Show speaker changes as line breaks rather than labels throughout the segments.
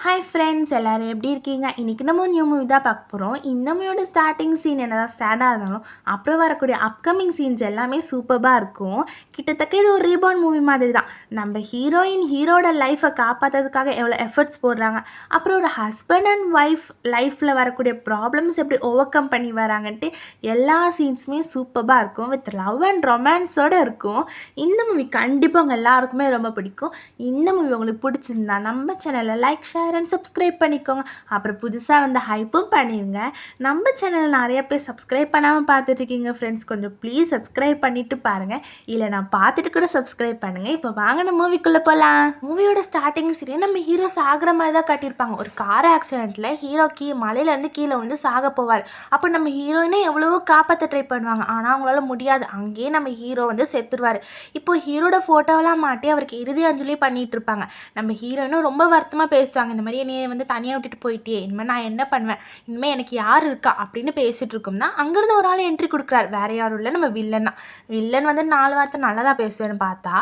Hi friends, எல்லோரும் எப்படி இருக்கீங்க? இன்றைக்கி நம்ம நியூ மூவி தான் பார்க்க போகிறோம். இந்த மூவியோட ஸ்டார்டிங் சீன் என்ன தான் சேடாக இருந்தாலும் அப்புறம் வரக்கூடிய அப்கமிங் சீன்ஸ் எல்லாமே சூப்பராக இருக்கும். கிட்டத்தட்ட இது ஒரு ரீபார்ன் மூவி மாதிரி தான். நம்ம ஹீரோட லைஃப்பை காப்பாற்றுறதுக்காக எவ்வளோ எஃபர்ட்ஸ் போடுறாங்க, அப்புறம் ஒரு ஹஸ்பண்ட் அண்ட் ஒய்ஃப் லைஃப்பில் வரக்கூடிய ப்ராப்ளம்ஸ் எப்படி ஓவர் கம் பண்ணி வராங்கன்ட்டு எல்லா சீன்ஸுமே சூப்பராக இருக்கும். வித் லவ் அண்ட் ரொமான்ஸோடு இருக்கும். இந்த மூவி கண்டிப்பாக உங்கள் எல்லாருக்குமே ரொம்ப பிடிக்கும். இந்த மூவி உங்களுக்கு பிடிச்சிருந்தா நம்ம சேனலில் லைக், ஷேர் அண்ட் சப்ஸ்கிரைப் பண்ணிக்கோங்க. அப்புறம் புதுசாக வந்து ஹைப்பும் பண்ணிடுங்க. நம்ம சேனலில் நிறைய பேர் சப்ஸ்கிரைப் பண்ணாமல் பார்த்துட்ருக்கீங்க ஃப்ரெண்ட்ஸ். கொஞ்சம் ப்ளீஸ் சப்ஸ்கிரைப் பண்ணிவிட்டு பாருங்கள். இல்லை நான் பார்த்துட்டு கூட சப்ஸ்கிரைப் பண்ணுங்கள். இப்போ வாங்க நம்ம மூவிக்குள்ளே போகலாம். மூவியோட ஸ்டார்டிங் சீனே நம்ம ஹீரோ சாகிற மாதிரி தான் காட்டியிருப்பாங்க. ஒரு கார் ஆக்சிடெண்ட்டில் ஹீரோ மலையிலேருந்து கீழே வந்து சாக போவார். அப்போ நம்ம ஹீரோயினே எவ்வளவோ காப்பாற்ற ட்ரை பண்ணுவாங்க. ஆனால் அவங்களால முடியாது. அங்கேயே நம்ம ஹீரோ வந்து செத்துருவார். இப்போ ஹீரோட ஃபோட்டோவெல்லாம் மாட்டி அவருக்கு இறுதி அஞ்சலி பண்ணிகிட்டு இருப்பாங்க. நம்ம ஹீரோயினும் ரொம்ப வருத்தமாக பேசுவாங்க. இந்த மாதிரி என்னையை வந்து தனியாக விட்டுட்டு போயிட்டே, இனிமேல் நான் என்ன பண்ணுவேன், இனிமேல் எனக்கு யார் இருக்கா அப்படின்னு பேசிகிட்டு இருக்கோம்னா அங்கேருந்து ஒரு ஆள் என்ட்ரி கொடுக்குறாரு. வேறு யாரும் இல்லை, நம்ம வில்லன் தான். வில்லன் வந்து 4 வார்த்தை நல்லதாக பேசுவேன்னு பார்த்தா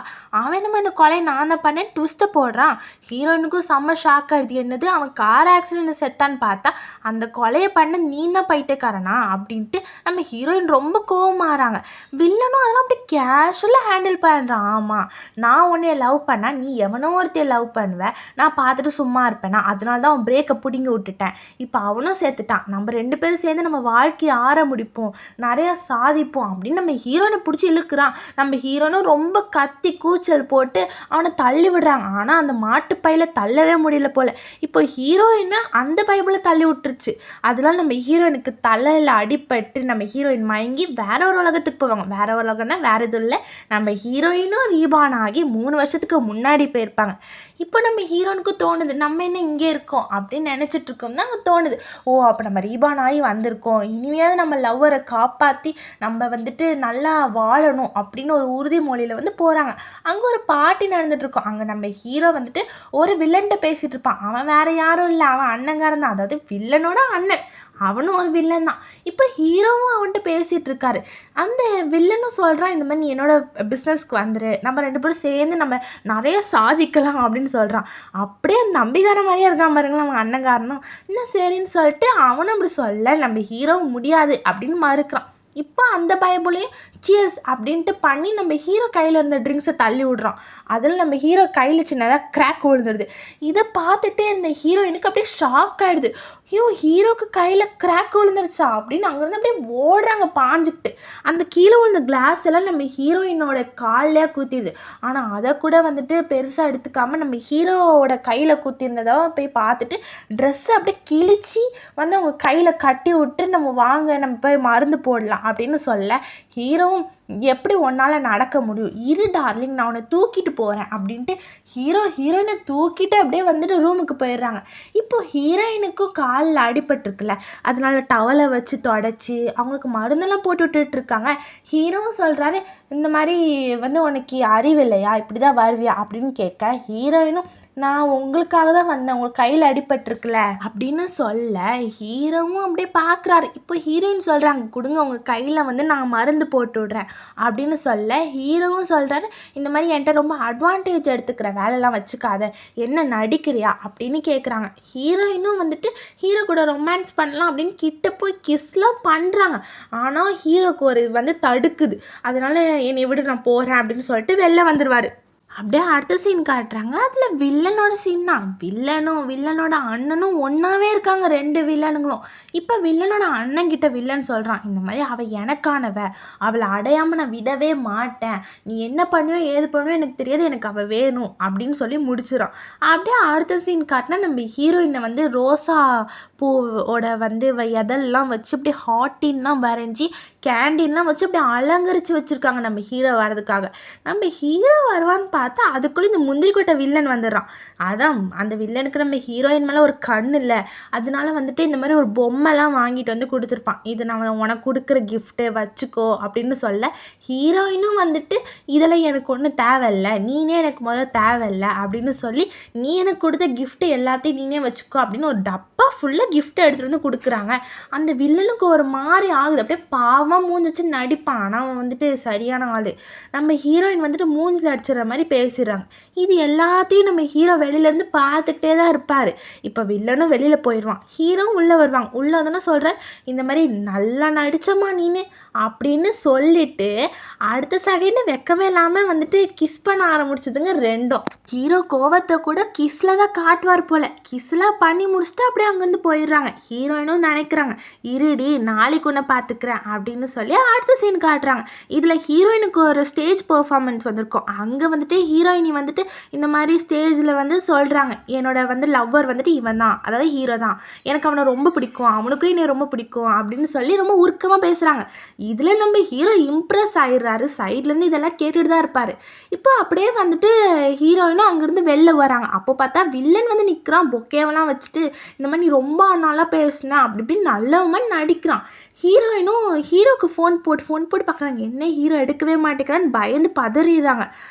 அவன் நம்ம இந்த கொலையை நான் தான் பண்ணேன் ட்விஸ்ட்டை போடுறான். ஹீரோயினுக்கும் செம்ம ஷாக் ஆகிடுது. என்னது, அவன் கார் ஆக்சிடென்ட் செத்தான்னு பார்த்தா அந்த கொலையை பண்ண நீ தான் பைத்தியக்காரனா அப்படின்ட்டு நம்ம ஹீரோயின் ரொம்ப கோவமாகறாங்க. வில்லனும் அதெல்லாம் அப்படி கேஷுவலாக ஹேண்டில் பண்ணுறான். ஆமாம், நான் உன்னைய லவ் பண்ணால் நீ எவனோ ஒருத்தைய லவ் பண்ணுவேன், நான் பார்த்துட்டு சும்மா இருப்பேன், அதனால தான் அவன் பிரேக்கை பிடுங்கி விட்டுட்டேன். இப்போ அவனும் சேர்த்துட்டான். நம்ம 2 பேரும் சேர்ந்து நம்ம வாழ்க்கையை ஆற முடிப்போம், நிறையா சாதிப்போம் அப்படின்னு நம்ம ஹீரோனை பிடிச்சி இழுக்கிறான். நம்ம ஹீரோனும் ரொம்ப கத்தி கூச்சல் போட்டு அவனை தள்ளி விடுறாங்க. ஆனால் அந்த மாட்டு பையில தள்ளவே முடியல போல். இப்போ ஹீரோயினை அந்த பைபிளில் தள்ளி விட்டுருச்சு. அதனால நம்ம ஹீரோயினுக்கு தலையில் அடிபட்டு நம்ம ஹீரோயின் மயங்கி வேற ஒரு உலகத்துக்கு போவாங்க. வேற ஒரு உலகம்னா வேற எதுவும் இல்லை, நம்ம ஹீரோயினும் ரீபான் ஆகி 3 வருஷத்துக்கு முன்னாடி போயிருப்பாங்க. இப்போ நம்ம ஹீரோனுக்கு தோணுது, நம்ம என்ன இங்கே இருக்கோம் அப்படின்னு நினச்சிட்டு இருக்கோம் தான் அங்கே தோணுது. ஓ, அப்போ நம்ம ரீபான் ஆகி வந்திருக்கோம், இனிமையாவது நம்ம லவ்வரை காப்பாற்றி நம்ம வந்துட்டு நல்லா வாழணும் அப்படின்னு ஒரு உறுதிமொழியில் வந்து போகிறாங்க. அங்கே ஒரு பார்ட்டி நடந்துகிட்ருக்கோம். அங்கே நம்ம ஹீரோ வந்துட்டு ஒரு வில்லன்ட்ட பேசிகிட்டு இருப்பான். அவன் வேறு யாரும் இல்லை, அவன் அண்ணங்காரன் தான். அதாவது வில்லனோட அண்ணன், அவனும் ஒரு வில்லன் தான். இப்போ ஹீரோவும் அவன்கிட்ட பேசிகிட்டு இருக்காரு. அந்த வில்லனும் சொல்கிறான், இந்த மாதிரி நீ என்னோட பிஸ்னஸ்க்கு வந்துரு, நம்ம 2 பேரும் சேர்ந்து நம்ம நிறைய சாதிக்கலாம் அப்படின்னு சொல்கிறான். அப்படியே அந்த நம்பிக்கார மாதிரியே இருக்கான் பாருங்களேன் அவன் அண்ணங்காரனும். இன்னும் சரின்னு சொல்லிட்டு அவனும் அப்படி சொல்ல நம்ம ஹீரோவும் முடியாது அப்படின்னு மறுக்கிறான். இப்போ அந்த பைபிளையும் சியர்ஸ் அப்படின்ட்டு பண்ணி நம்ம ஹீரோ கையில் இருந்த ட்ரிங்க்ஸை தள்ளி விடுறான். அதில் நம்ம ஹீரோ கையில் சின்னதாக கிராக் விழுந்துடுது. இதை பார்த்துட்டே இருந்த ஹீரோயினுக்கு அப்படியே ஷாக் ஆகிடுது. ஐயோ, ஹீரோக்கு கையில் கிராக் விழுந்துருச்சா அப்படின்னு அங்கேருந்து அப்படியே ஓடுறாங்க பாஞ்சிக்கிட்டு. அந்த கீழே விழுந்த கிளாஸ் எல்லாம் நம்ம ஹீரோயினோட காலிலே குத்திடுது. ஆனால் அதை கூட வந்துட்டு பெருசாக எடுத்துக்காமல் நம்ம ஹீரோவோட கையில் குத்திருந்ததாக போய் பார்த்துட்டு ட்ரெஸ்ஸை அப்படியே கிழிச்சி வந்து அவங்க கையில் கட்டி விட்டு நம்ம வாங்க நம்ம போய் மருந்து போடலாம் அப்படின்னு சொல்ல ஹீரோவும் எப்படி உன்னால் நடக்க முடியும், இரு டார்லிங் நான் உன்னை தூக்கிட்டு போகிறேன் அப்படின்ட்டு ஹீரோயினை தூக்கிட்டு அப்படியே வந்துட்டு ரூமுக்கு போயிடுறாங்க. இப்போ ஹீரோயினுக்கும் காலில் அடிபட்டுருக்குல்ல, அதனால டவலை வச்சு தொடச்சி அவங்களுக்கு மருந்தெல்லாம் போட்டு விட்டுட்ருக்காங்க. ஹீரோவும் சொல்கிறாரு, இந்த மாதிரி வந்து உனக்கு அறிவு இல்லையா, இப்படி தான் வருவியா அப்படின்னு கேட்க ஹீரோயினும் நான் உங்களுக்காக தான் வந்தேன், உங்களுக்கு கையில் அடிபட்டுருக்குல்ல அப்படின்னு சொல்ல ஹீரோவும் அப்படியே பார்க்குறாரு. இப்போ ஹீரோயின் சொல்கிறாங்க, கொடுங்க உங்கள் கையில் வந்து நான் மருந்து போட்டு விட்றேன் அப்படின்னு சொல்ல ஹீரோவும் சொல்கிறாரு, இந்த மாதிரி என்கிட்ட ரொம்ப அட்வான்டேஜ் எடுத்துக்கிற வேலைலாம் வச்சுக்காத, என்ன நடிக்கிறியா அப்படின்னு கேட்குறாங்க. ஹீரோயினும் வந்துட்டு ஹீரோ கூட ரொமான்ஸ் பண்ணலாம் அப்படின்னு கிட்ட போய் கிஸ்லாம் பண்ணுறாங்க. ஆனால் ஹீரோக்கு ஒரு வந்து தடுக்குது. அதனால் என்னை விட நான் போகிறேன் அப்படின்னு சொல்லிட்டு வெளில வந்துடுவார். அப்படியே அடுத்த சீன் காட்டுறாங்க. அதில் வில்லனோட சீன் தான். வில்லனோட அண்ணனும் ஒன்றாவே இருக்காங்க, 2 வில்லனுங்களும். இப்போ வில்லனோட அண்ணன்கிட்ட வில்லன் சொல்கிறான், இந்த மாதிரி அவள் எனக்கானவ, அவளை அடையாமல் நான் விடவே மாட்டேன், நீ என்ன பண்ணுவோ ஏது பண்ணுவோ எனக்கு தெரியாது, எனக்கு அவள் வேணும் அப்படின்னு சொல்லி முடிச்சிடும். அப்படியே அடுத்த சீன் காட்டினா நம்ம ஹீரோயினை வந்து ரோசா பூவோட வந்து எதெல்லாம் வச்சு அப்படி ஹாட்டின்லாம் வரைஞ்சி கேண்டீன்லாம் வச்சு அப்படி அலங்கரித்து வச்சுருக்காங்க நம்ம ஹீரோ வர்றதுக்காக. நம்ம ஹீரோ வருவான்னு பார்த்தா அதுக்குள்ளே இந்த முந்திரி கொட்டை வில்லன் வந்துடுறான். அதான் அந்த வில்லனுக்கு நம்ம ஹீரோயின் மேலே ஒரு கண் இல்லை, அதனால வந்துட்டு இந்த மாதிரி ஒரு பொம்மைலாம் வாங்கிட்டு வந்து கொடுத்துருப்பான். இது நான் உனக்கு கொடுக்குற கிஃப்ட்டு வச்சுக்கோ அப்படின்னு சொல்ல ஹீரோயினும் வந்துட்டு இதில் எனக்கு ஒன்றும் தேவையில்லை, நீனே எனக்கு முதல்ல தேவையில்லை அப்படின்னு சொல்லி நீ எனக்கு கொடுத்த கிஃப்ட்டு எல்லாத்தையும் நீனே வச்சுக்கோ அப்படின்னு ஒரு டப்பா டப்பா ஃபுல்லாக கிஃப்ட் எடுத்துகிட்டு வந்து கொடுக்குறாங்க. அந்த வில்லனுக்கு ஒரு மாதிரி ஆகுது, அப்படியே பாவமாக மூஞ்சி வச்சு நடிப்பான். ஆனால் அவன் வந்துட்டு சரியான ஆள். நம்ம ஹீரோயின் வந்துட்டு மூஞ்சில் அடிச்சிடுற மாதிரி பேசிடுறாங்க. இது எல்லாத்தையும் நம்ம ஹீரோ வெளியிலேருந்து பார்த்துக்கிட்டே தான் இருப்பார். இப்போ வில்லனும் வெளியில் போயிடுவான், ஹீரோவும் உள்ளே வருவாங்க. உள்ளே தானே சொல்கிறேன், இந்த மாதிரி நல்லா நடிச்சம்மா நீனு அப்படின்னு சொல்லிட்டு அடுத்த செகண்டு வெக்கமே இல்லாமல் வந்துட்டு கிஸ் பண்ண ஆரம்பிச்சதுங்க ரெண்டும். ஹீரோ கோவத்தை கூட கிஸ்ல தான் காட்டுவார் போல. கிஸ்ல பண்ணி முடிச்சுட்டு அப்படியே அங்கேருந்து போயிடுறாங்க. ஹீரோயினும் நினைக்கிறாங்க, இருடி நாளைக்கு ஒன்று பார்த்துக்கிறேன் அப்படின்னு சொல்லி அடுத்த சீன் காட்டுறாங்க. இதில் ஹீரோயினுக்கு ஒரு ஸ்டேஜ் பெர்ஃபார்மன்ஸ் வந்திருக்கும். அங்கே வந்துட்டு ஹீரோயினி வந்துட்டு இந்த மாதிரி ஸ்டேஜில் வந்து சொல்கிறாங்க, என்னோட வந்து லவ்வர் வந்துட்டு இவன் தான், அதாவது ஹீரோ தான், எனக்கு அவனை ரொம்ப பிடிக்கும், அவனுக்கும் என்னை ரொம்ப பிடிக்கும் அப்படின்னு சொல்லி ரொம்ப உருக்கமாக பேசுகிறாங்க. இதில் நம்ம ஹீரோ இம்ப்ரெஸ் ஆகிடுறாரு. சைட்லேருந்து இதெல்லாம் கேட்டுட்டு தான் இருப்பார். இப்போ அப்படியே வந்துட்டு ஹீரோயினும் அங்கேருந்து வெளில வராங்க. அப்போ பார்த்தா வில்லன் வந்து நிற்கிறான், பொக்கேவெல்லாம் வச்சுட்டு இந்த மாதிரி நீ ரொம்ப நல்லா பேசுனா அப்படி இப்படின்னு நல்லவன் நடிக்கிறான். ஹீரோயினும் ஹீரோக்கு ஃபோன் போட்டு பார்க்குறாங்க, என்ன ஹீரோ எடுக்கவே மாட்டேங்கிறான்னு பயந்து பதறிடுறாங்க.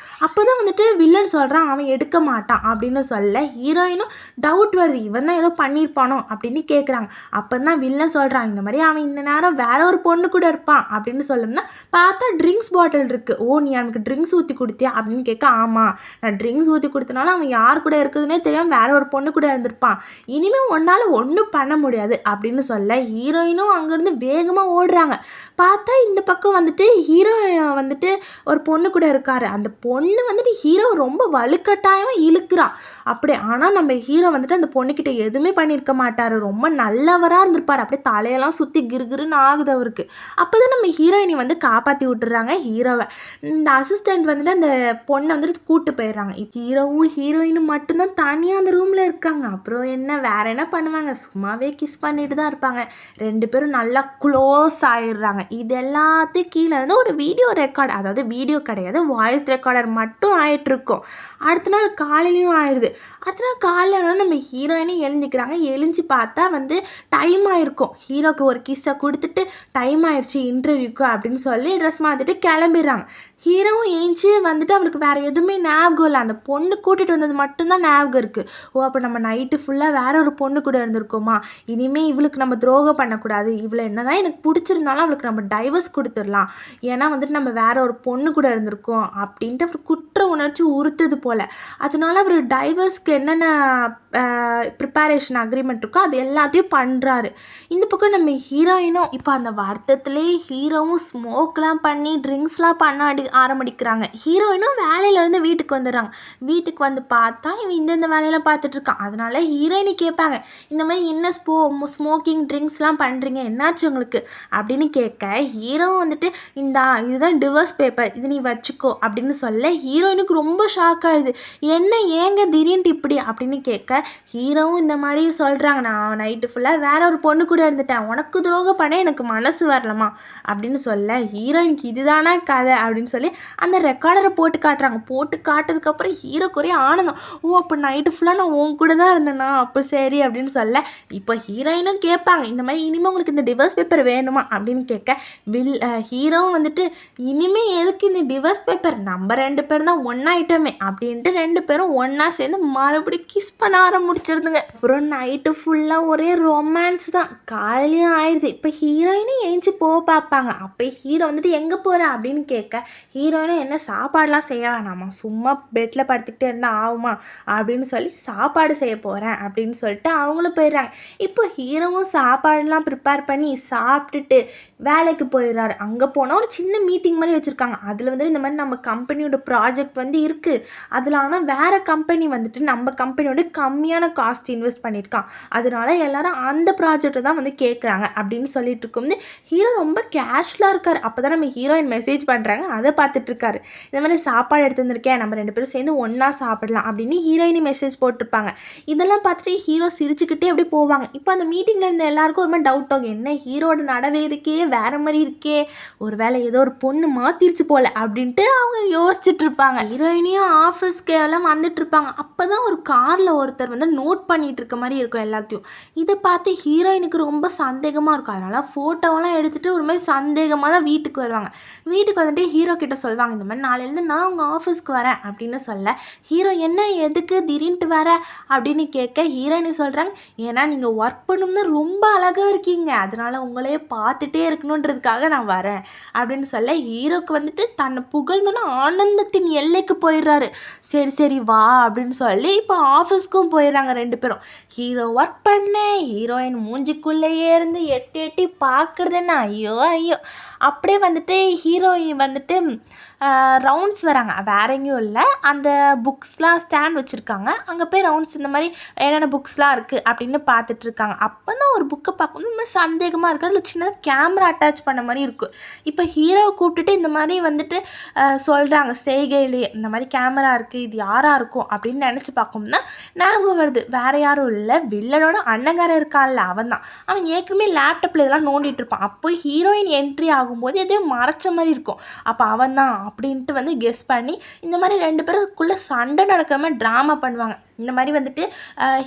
அப்போ தான் வந்துட்டு வில்லன் சொல்கிறான் அவன் எடுக்க மாட்டான் அப்படின்னு சொல்ல ஹீரோயினும் டவுட் வருது, இவன் தான் ஏதோ பண்ணியிருப்பானோ அப்படின்னு கேட்குறாங்க. அப்போ தான் வில்லன் சொல்கிறான், இந்த மாதிரி அவன் இந்த நேரம் வேற ஒரு பொண்ணு கூட இருப்பான் அப்படின்னு சொல்லணும்னா பார்த்தா ட்ரிங்க்ஸ் பாட்டில் இருக்குது. ஓ நீ அவனுக்கு ட்ரிங்க்ஸ் ஊற்றி கொடுத்தியா அப்படின்னு கேட்க, ஆமாம் நான் ட்ரிங்க்ஸ் ஊற்றி கொடுத்தனால அவன் யார் கூட இருக்குதுன்னே தெரியாமல் வேற ஒரு பொண்ணு கூட இருந்திருப்பான், இனிமேல் உன்னால் ஒன்றும் பண்ண முடியாது அப்படின்னு சொல்ல ஹீரோயினும் அங்கேருந்து வேகமாக ஓடுறாங்க. பார்த்தா இந்த பக்கம் வந்துட்டு ஹீரோ வந்துட்டு ஒரு பொண்ணு கூட இருக்காரு. அந்த பொண்ணு வந்துட்டு ஹீரோ ரொம்ப வலுக்கட்டாயமாக இழுக்கிறான் அப்படியே. ஆனால் நம்ம ஹீரோ வந்துட்டு அந்த பொண்ணுக்கிட்ட எதுவுமே பண்ணியிருக்க மாட்டார், ரொம்ப நல்லவராக இருந்திருப்பார். அப்படியே தலையெல்லாம் சுற்றி கிருகிருன்னு ஆகுது அவருக்கு. அப்போ தான் நம்ம ஹீரோயினி வந்து காப்பாற்றி விட்டுறாங்க ஹீரோவை. இந்த அசிஸ்டண்ட் வந்துட்டு அந்த பொண்ணை வந்துட்டு கூப்பிட்டு போயிடுறாங்க. ஹீரோவும் ஹீரோயினும் மட்டும்தான் தனியாக அந்த ரூமில் இருக்காங்க. அப்புறம் என்ன வேற என்ன பண்ணுவாங்க, சும்மாவே கிஸ் பண்ணிட்டு தான் இருப்பாங்க. ரெண்டு பேரும் நல்லா க்ளோஸ் ஆயிடுறாங்க. இது எல்லாத்தையும் கீழே இருந்து ஒரு வீடியோ ரெக்கார்ட், அதாவது வீடியோ கிடையாது வாய்ஸ் ரெக்கார்டர் மட்டும் ஆகிட்டுருக்கோம். அடுத்த நாள் காலையிலையும் ஆயிடுது. அடுத்த நாள் காலையில் நம்ம ஹீரோயினே எழுந்திக்கிறாங்க. எழுஞ்சி பார்த்தா வந்து டைம் ஆகிருக்கும். ஹீரோக்கு ஒரு கிஸ்ஸை கொடுத்துட்டு டைம் ஆயிடுச்சு இன்டர்வியூக்கு அப்படின்னு சொல்லி ட்ரெஸ் மாற்றிட்டு கிளம்பிடுறாங்க. ஹீரோவும் ஏஞ்சி வந்துட்டு அவருக்கு வேறு எதுவுமே ஞாபகம் இல்லை, அந்த பொண்ணு கூட்டிகிட்டு வந்தது மட்டும்தான் ஞாபகம் இருக்குது. ஓ அப்போ நம்ம நைட்டு ஃபுல்லாக வேற ஒரு பொண்ணு கூட இருந்திருக்கோமா, இனிமேல் இவளுக்கு நம்ம துரோகம் பண்ணக்கூடாது, இவளை என்ன தான் எனக்கு பிடிச்சிருந்தாலும் அவளுக்கு நம்ம டைவர்ஸ் கொடுத்துடலாம், ஏன்னா வந்துட்டு நம்ம வேற ஒரு பொண்ணு கூட இருந்திருக்கோம் அப்படின்ட்டு அவர் குற்ற உணர்ச்சி உறுத்துது போல். அதனால அவர் டைவர்ஸ்க்கு என்னென்ன ப்ரிப்பரேஷன் அக்ரிமெண்ட் இருக்கோ அது எல்லாத்தையும் பண்ணுறாரு. இந்த பக்கம் நம்ம ஹீரோயினும் இப்போ அந்த வருத்தத்துலேயே ஹீரோவும் ஸ்மோக்லாம் பண்ணி ட்ரிங்க்ஸ்லாம் பண்ண ஆரம்பிக்கிறாங்க. ஹீரோயினும் வேலையிலேருந்து வீட்டுக்கு வந்துடுறாங்க. வீட்டுக்கு வந்து பார்த்தா இவன் இந்தந்த வேலையெல்லாம் பார்த்துட்ருக்கான். அதனால ஹீரோயினி கேட்பாங்க, இந்த மாதிரி என்ன ஸ்மோக்கிங் ட்ரிங்க்ஸ்லாம் பண்ணுறீங்க, என்னாச்சு உங்களுக்கு அப்படின்னு கேட்க ஹீரோ வந்துட்டு இதுதான் டிவோர்ஸ் பேப்பர், இது நீ வச்சுக்கோ அப்படின்னு சொல்ல ஹீரோயினுக்கு ரொம்ப ஷாக் ஆகுது. என்ன ஏங்க திடீர்னு இப்படி அப்படின்னு கேட்க ஹீரோவும் இந்த மாதிரி சொல்கிறாங்க, நான் நைட்டு ஃபுல்லாக வேற ஒரு பொண்ணு கூட இருந்துட்டேன், உனக்கு துரோகம் பண்ண எனக்கு மனசு வரலமா அப்படின்னு சொல்ல ஹீரோயினுக்கு இதுதானா கதை அப்படின்னு சொல்லி அந்த ரெக்கார்டரை போட்டு காட்டுறாங்க. போட்டு காட்டுறதுக்கப்புறம் ஹீரோக்கு ஒரே ஆனந்தம், ஓ அப்போ நைட்டு ஃபுல்லாக நான் உன் கூட தான் இருந்தேனா, அப்போ சரி அப்படின்னு சொல்ல இப்போ ஹீரோயினும் கேட்பாங்க, இந்த மாதிரி இனிமேல் உங்களுக்கு இந்த டிவோர்ஸ் பேப்பர் வேணுமா அப்படின்னு கேட்க ஹீரோவும் வந்துட்டு இனிமேல் எதுக்கு இந்த டிவோர்ஸ் பேப்பர், நம்ம ரெண்டு பேரும் தான் ஒன்றாயிட்டோமே அப்படின்ட்டு ரெண்டு பேரும் ஒன்றா சேர்ந்து மறுபடியும் கிஸ் பண்ண ஆரம்பிச்சிருந்துங்க. அப்புறம் நைட்டு ஃபுல்லாக ஒரே ரொமான்ஸ் தான். காலையிலையும் ஆயிடுது. இப்போ ஹீரோயினும் ஏஞ்சி பார்ப்பாங்க. அப்போ ஹீரோ வந்துட்டு எங்கே போகிற அப்படின்னு கேட்க ஹீரோயினும் என்ன சாப்பாடெலாம் செய்ய வேணாமா, சும்மா பெட்டில் படுத்துக்கிட்டே இருந்தால் ஆகுமா அப்படின்னு சொல்லி சாப்பாடு செய்ய போகிறேன் அப்படின்னு சொல்லிட்டு அவங்களும் போயிடுறாங்க. இப்போ ஹீரோவும் சாப்பாடுலாம் ப்ரிப்பேர் பண்ணி சாப்பிட்டுட்டு வேலைக்கு போயிடுறாரு. அங்கே போனால் ஒரு சின்ன மீட்டிங் மாதிரி வச்சுருக்காங்க. அதில் வந்துட்டு இந்த மாதிரி நம்ம கம்பெனியோட ப்ராஜெக்ட் வந்து இருக்குது, அதில் ஆனால் வேறு கம்பெனி வந்துட்டு நம்ம கம்பெனியோட கம்மியான காஸ்ட் இன்வெஸ்ட் பண்ணியிருக்கான், அதனால எல்லாரும் அந்த ப்ராஜெக்டை தான் வந்து கேட்குறாங்க அப்படின்னு சொல்லிட்டு இருக்கும்போது ஹீரோ ரொம்ப கேஷுவலாக இருக்கார். அப்போ தான் நம்ம ஹீரோயின் மெசேஜ் பண்ணுறாங்க, அதை பார்த்துட்ருக்காரு. இந்த மாதிரி சாப்பாடு எடுத்து வந்திருக்கேன், நம்ம ரெண்டு பேரும் சேர்ந்து ஒன்றா சாப்பிடலாம் அப்படின்னு ஹீரோயினி மெசேஜ் போட்டிருப்பாங்க. இதெல்லாம் பார்த்துட்டு ஹீரோ சிரிச்சுக்கிட்டே அப்படி போவாங்க. இப்போ அந்த மீட்டிங்கில் இருந்த எல்லாருக்கும் ஒரு மாதிரி டவுட் ஆகும், என்ன ஹீரோட நடவடிக்கையே வேற மாதிரி இருக்கே, ஒரு வேளை ஏதோ ஒரு பொண்ணு மாற்றிருச்சு போல அப்படின்ட்டு அவங்க யோசிச்சுட்டு இருப்பாங்க. ஹீரோயினியும் ஆஃபீஸ்க்கு எல்லாம் வந்துட்டு இருப்பாங்க. அப்போ தான் ஒரு காரில் ஒருத்தர் வந்து நோட் பண்ணிட்டு இருக்க மாதிரி இருக்கும் எல்லாத்தையும். இதை பார்த்து ஹீரோயினுக்கு ரொம்ப சந்தேகமாக இருக்கும். அதனால் ஃபோட்டோவெல்லாம் எடுத்துகிட்டு ஒரு மாதிரி சந்தேகமாக தான் வீட்டுக்கு வருவாங்க. வீட்டுக்கு வந்துட்டு ஹீரோ கிட்ட சொல்லுவாங்க, இந்த மாதிரி நாளையிலேருந்து நான் உங்கள் ஆஃபீஸ்க்கு வரேன் அப்படின்னு சொல்ல, ஹீரோ என்ன எதுக்கு திடீர்னுட்டு வர அப்படின்னு கேட்க ஹீரோயினி சொல்கிறாங்க, ஏன்னா நீங்கள் ஒர்க் பண்ணணும்னு ரொம்ப அழகாக இருக்கீங்க, அதனால உங்களையே பார்த்துட்டே இருக்கணுன்றதுக்காக நான் வரேன் அப்படின்னு சொல்ல, ஹீரோக்கு வந்துட்டு தன்னை புகழ்ந்தோன்னா ஆனந்தத்தின் எல்லைக்கு போயிடுறாரு. சரி சரி வா அப்படின்னு சொல்லி இப்போ ஆஃபீஸ்க்கும் போயிடுறாங்க 2 பேரும். ஹீரோ ஒர்க் பண்ண ஹீரோயின் மூஞ்சிக்குள்ளேயே இருந்து எட்டி எட்டி பார்க்குறதுன்னா ஐயோ ஐயோ. அப்படியே வந்துட்டு ஹீரோயின் வந்துட்டு ரவுண்ட்ஸ் வராங்க, வேற எங்கேயும் இல்லை, அந்த புக்ஸ்லாம் ஸ்டாண்ட் வச்சுருக்காங்க, அங்கே போய் ரவுண்ட்ஸ் இந்த மாதிரி என்னென்ன புக்ஸ்லாம் இருக்குது அப்படின்னு பார்த்துட்ருக்காங்க. அப்போ தான் ஒரு புக்கை பார்க்கணும் இந்த மாதிரி சந்தேகமாக இருக்குது, அதில் சின்னதாக கேமரா அட்டாச் பண்ண மாதிரி இருக்கும். இப்போ ஹீரோவை கூப்பிட்டுட்டு இந்த மாதிரி வந்துட்டு சொல்கிறாங்க செய்கையிலேயே, இந்த மாதிரி கேமரா இருக்குது, இது யாராக இருக்கும் அப்படின்னு நினச்சி பார்க்கணும்னா ஞாபகம் வருது, வேறு யாரும் இல்லை, வில்லனோட அண்ணங்காரன் இருக்கான்ல அவன் தான். அவன் ஏற்கனவே லேப்டாப்பில் இதெல்லாம் நோண்டிகிட்டு இருப்பான். அப்போ ஹீரோயின் என்ட்ரி ஆகும்போது எதையும் மறைச்ச மாதிரி இருக்கும், அப்போ அவன் தான் அப்படின்ட்டு வந்து கெஸ் பண்ணி இந்த மாதிரி 2 பேருக்குள்ளே சண்டை நடக்கிற மாதிரி ட்ராமா பண்ணுவாங்க. இந்த மாதிரி வந்துட்டு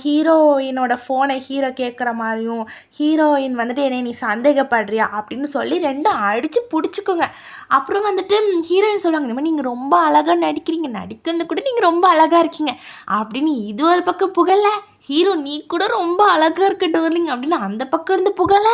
ஹீரோயினோட ஃபோனை ஹீரோ கேட்குற மாதிரியும், ஹீரோயின் வந்துட்டு என்னை நீ சந்தேகப்படுறியா அப்படின்னு சொல்லி 2 அடித்து பிடிச்சிக்கோங்க. அப்புறம் வந்துட்டு ஹீரோயின் சொல்லுவாங்க, இந்த மாதிரி நீங்கள் ரொம்ப அழகாக நடிக்கிறீங்க, நடிக்கிறது கூட நீங்கள் ரொம்ப அழகாக இருக்கீங்க அப்படின்னு இது ஒரு பக்கம் புகழ, ஹீரோ நீ கூட ரொம்ப அழகாக இருக்க டார்லிங் அப்படின்னு அந்த பக்கம் இருந்து புகழ,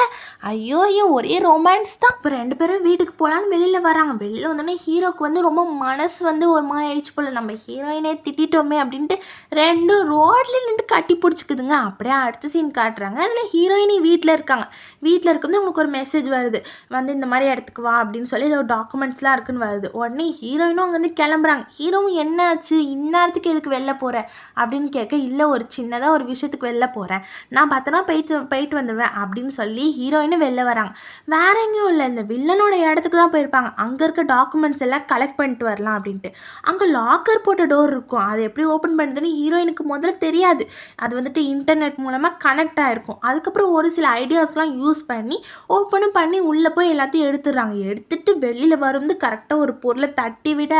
ஐயோ ஐயோ ஒரே ரொமான்ஸ் தான். இப்போ 2 பேரும் வீட்டுக்கு போகலான்னு வெளியில் வராங்க. வெளியில் வந்தோடனே ஹீரோக்கு வந்து ரொம்ப மனசு வந்து ஒரு மாதிரி ஆயிடுச்சு போல், நம்ம ஹீரோயினே திட்டோமே அப்படின்ட்டு 2 ரோட்லேயே நின்று கட்டி பிடிச்சிக்குதுங்க. அப்படியே அடுத்த சீன் காட்டுறாங்க, அதில் ஹீரோயினி வீட்டில் இருக்காங்க. வீட்டில் இருக்கும்போது உங்களுக்கு ஒரு மெசேஜ் வருது, வந்து இந்த மாதிரி இடத்துக்கு வா அப்படின்னு சொல்லி ஏதோ டாக்குமெண்ட்ஸ்லாம் இருக்குன்னு வருது. உடனே ஹீரோயினும் அங்கேருந்து கிளம்புறாங்க. ஹீரோவும் என்ன ஆச்சு இந்நேரத்துக்கு எதுக்கு வெளில போகிற அப்படின்னு கேட்க, இல்லை ஒரு சின்னதாக ஒரு விஷயத்துக்கு வெளில போகிறேன், நான் பத்திரமா போயிட்டு வந்துடுவேன் அப்படின்னு சொல்லி ஹீரோயினும் வெளில வராங்க. வேற எங்கேயும் இல்லை, இந்த வில்லனோட இடத்துக்கு தான் போயிருப்பாங்க, அங்கே இருக்க டாக்குமெண்ட்ஸ் எல்லாம் கலெக்ட் பண்ணிட்டு வரலாம் அப்படின்ட்டு. அங்கே லாக்கர் போட்ட டோர் இருக்கும், அதை எப்படி ஓப்பன் பண்ணுறதுன்னு ஹீரோயினுக்கு முதல்ல தெரியாது. அது வந்துட்டு இன்டர்நெட் மூலமாக கனெக்ட் ஆகிருக்கும். அதுக்கப்புறம் ஒரு சில ஐடியாஸ்லாம் யூஸ் பண்ணி ஓப்பனும் பண்ணி உள்ளே போய் எல்லாத்தையும் எடுத்துடுறாங்க. எடுத்துட்டு வெளியில் வரும்போது கரெக்டாக ஒரு பொருளை தட்டி விட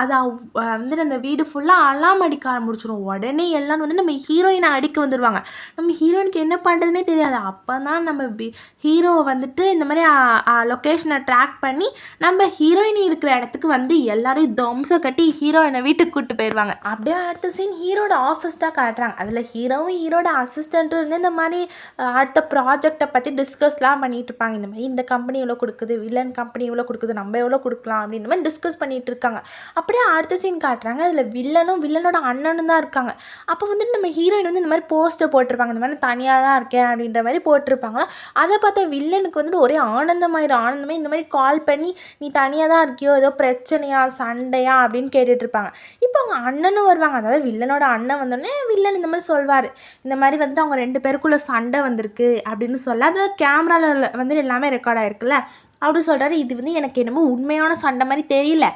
அதை வந்துட்டு அந்த வீடு ஃபுல்லாக அலாம் அடிக்க ஆரம்பிச்சிடும். உடனே எல்லாம் வந்து நம்ம ஹீரோயினை அடிக்க வந்துடுவாங்க. நம்ம ஹீரோயினுக்கு என்ன பண்ணுறதுனே தெரியாது. அப்போ தான் நம்ம ஹீரோவை வந்துட்டு இந்த மாதிரி லொக்கேஷனை ட்ராக் பண்ணி நம்ம ஹீரோயின் இருக்கிற இடத்துக்கு வந்து எல்லாரையும் தம்சம் கட்டி ஹீரோயினை வீட்டுக்கு கூப்பிட்டு போயிடுவாங்க. அப்படியே அடுத்த சீன் ஹீரோட ஆஃபீஸ் தான் காட்டுறாங்க. அதில் ஹீரோவும் ஹீரோட அசிஸ்டண்ட்டும் இருந்து இந்த மாதிரி அடுத்த ப்ராஜெக்டை பற்றி டிஸ்கஸ்லாம் பண்ணிகிட்டு இருப்பாங்க. இந்த மாதிரி இந்த கம்பெனி எவ்வளோ கொடுக்குது, வில்லன் கம்பெனி எவ்வளோ கொடுக்குது, நம்ம எவ்வளோ கொடுக்கலாம் அப்படின்ற மாதிரி டிஸ்கஸ் பண்ணிகிட்டு இருக்காங்க. அப்படியே அடுத்த சீன் காட்டுறாங்க, அதில் வில்லனோட அண்ணனும் தான் இருக்காங்க. அப்போ வந்துட்டு நம்ம ஹீரோயின் வந்து இந்த மாதிரி போஸ்டர் போட்டிருப்பாங்க, இந்த மாதிரி தனியாக தான் இருக்கேன் அப்படின்ற மாதிரி போட்டிருப்பாங்களா. அதை பார்த்தா வில்லனுக்கு வந்துட்டு ஒரே ஆனந்தமே இந்த மாதிரி கால் பண்ணி நீ தனியாக தான் இருக்கியோ, ஏதோ பிரச்சனையா சண்டையா அப்படின்னு கேட்டுட்ருப்பாங்க. இப்போ அவங்க அண்ணனும் வருவாங்க, அதாவது வில்லனோட அண்ணன் வந்தோடனே வில்லன் இந்த மாதிரி சொல்வார், இந்த மாதிரி வந்துட்டு அவங்க 2 பேருக்குள்ளே சண்டை வந்திருக்கு அப்படின்னு சொல்ல, அது கேமராவில் வந்து எல்லாமே ரெக்கார்ட் ஆகிருக்குல்ல. அப்படி சொல்கிறாரு, இது வந்து எனக்கு என்னமோ உண்மையான சண்டை மாதிரி தெரியல,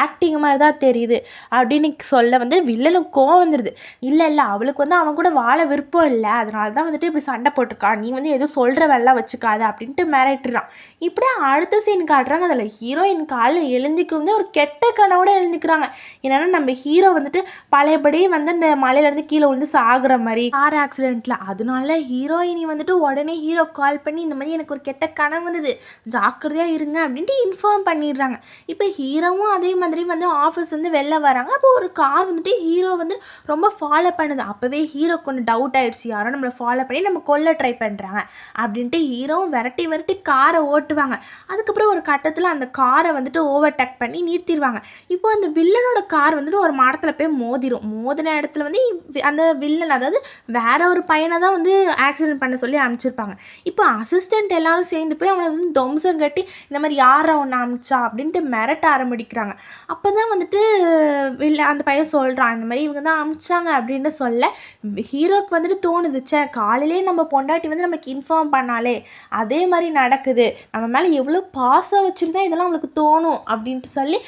ஆக்டிங் மாதிரி தான் தெரியுது அப்படின்னு சொல்ல வந்து வில்லனுக்கு கோவம் வந்துடுது. இல்லை அவளுக்கு வந்து அவன் கூட வாழ விருப்பம் இல்லை, அதனால தான் வந்துட்டு இப்படி சண்டை போட்டிருக்கா, நீ வந்து எதுவும் சொல்கிற வேலைலாம் வச்சுக்காது அப்படின்ட்டு மிரட்டுறான். இப்படியே அடுத்த சீன் காட்டுறாங்க, அதில் ஹீரோயின் காலில் எழுந்திக்கும் வந்து ஒரு கெட்ட கனவோட எழுந்திக்கிறாங்க. என்னென்னா நம்ம ஹீரோ வந்துட்டு பழையபடி வந்து அந்த மலையிலேருந்து கீழே விழுந்து சாகுற மாதிரி கார் ஆக்சிடெண்ட்டில். அதனால ஹீரோயினி வந்துட்டு உடனே ஹீரோ கால் பண்ணி இந்த மாதிரி எனக்கு ஒரு கெட்ட கனவு வந்தது, ஜாக்கிரதையாக இருங்க அப்படின்ட்டு இன்ஃபார்ம் பண்ணிடுறாங்க. இப்போ ஹீரோவும் அதே மாதிரி வந்து ஆஃபீஸ் வந்து வெளில வராங்க. அப்போ ஒரு கார் வந்துட்டு ஹீரோ வந்து ரொம்ப ஃபாலோ பண்ணுது. அப்போவே ஹீரோ கொஞ்சம் டவுட் ஆகிடுச்சு, யாரோ நம்மளை ஃபாலோ பண்ணி நம்ம கொல்ல ட்ரை பண்ணுறாங்க அப்படின்ட்டு ஹீரோவும் விரட்டி காரை ஓட்டுவாங்க. அதுக்கப்புறம் ஒரு கட்டத்தில் அந்த காரை வந்துட்டு ஓவர்டேக் பண்ணி நிறுத்திடுவாங்க. இப்போ அந்த வில்லனோட கார் வந்துட்டு ஒரு மரத்தில் போய் மோதின இடத்துல வந்து அந்த வில்லன், அதாவது வேற ஒரு பையனை தான் வந்து ஆக்சிடென்ட் பண்ண சொல்லி அனுப்பிச்சிருப்பாங்க. இப்போ அசிஸ்டண்ட் எல்லாரும் சேர்ந்து போய் அவனை வந்து தொம்சம் கட்டி இந்த மாதிரி யாரை ஒன்று அனுப்பிச்சா அப்படின்ட்டு மிரட்ட ஆரம்பிக்கிறாங்க. அப்போ தான் வந்துட்டு அந்த பையன் சொல்கிறான், இந்த மாதிரி இவங்க தான் அனுப்பிச்சாங்க அப்படின்னு சொல்ல ஹீரோக்கு வந்துட்டு தோணுதுச்சே, காலையிலே நம்ம பொண்டாட்டி வந்து நமக்கு இன்ஃபார்ம் பண்ணாலே அதே மாதிரி நடக்குது, நம்ம மேலே எவ்வளோ பாசம் வச்சுருந்தா இதெல்லாம் அவளுக்கு தோணும் அப்படின்ட்டு சொல்லி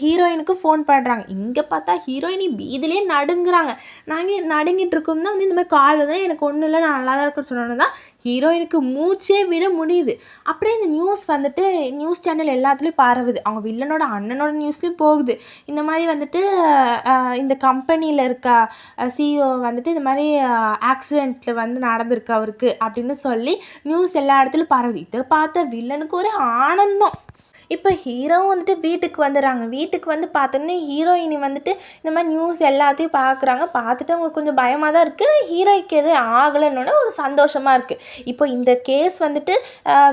ஹீரோயினுக்கு ஃபோன் பண்ணுறாங்க. இங்கே பார்த்தா ஹீரோயினி பீதிலே நடுங்குறாங்க. நாங்கள் நடுங்கிட்டு இருக்கோம் தான் வந்து இந்த மாதிரி கால் தான் எனக்கு ஒன்றும் இல்லை, நான் நல்லா தான் இருக்குன்னு சொன்னோன்னு தான் ஹீரோயினுக்கு மூச்சே விட முடியுது. அப்படியே இந்த நியூஸ் வந்துட்டு நியூஸ் சேனல் எல்லாத்துலேயும் பரவுது, அவங்க வில்லனோட அண்ணனோட நியூஸ்லேயும் போகுது. இந்த மாதிரி வந்துட்டு இந்த கம்பெனியில் இருக்க சிஇஓ வந்துட்டு இந்த மாதிரி ஆக்சிடெண்ட்டில் வந்து நடந்திருக்கு அவருக்கு அப்படின்னு சொல்லி நியூஸ் எல்லா இடத்துலையும் பரவுது. இதை பார்த்த வில்லனுக்கு ஒரு ஆனந்தம், இப்போ ஹீரோவும் வந்துட்டு வீட்டுக்கு வந்துடுறாங்க. வீட்டுக்கு வந்து பார்த்தோன்னே ஹீரோயினி வந்துட்டு இந்த மாதிரி நியூஸ் எல்லாத்தையும் பார்க்குறாங்க. பார்த்துட்டு அவங்களுக்கு கொஞ்சம் பயமாக தான் இருக்குது. ஹீரோய்க்கு எதுவும் ஆகலைன்னொன்னே ஒரு சந்தோஷமாக இருக்குது. இப்போ இந்த கேஸ் வந்துட்டு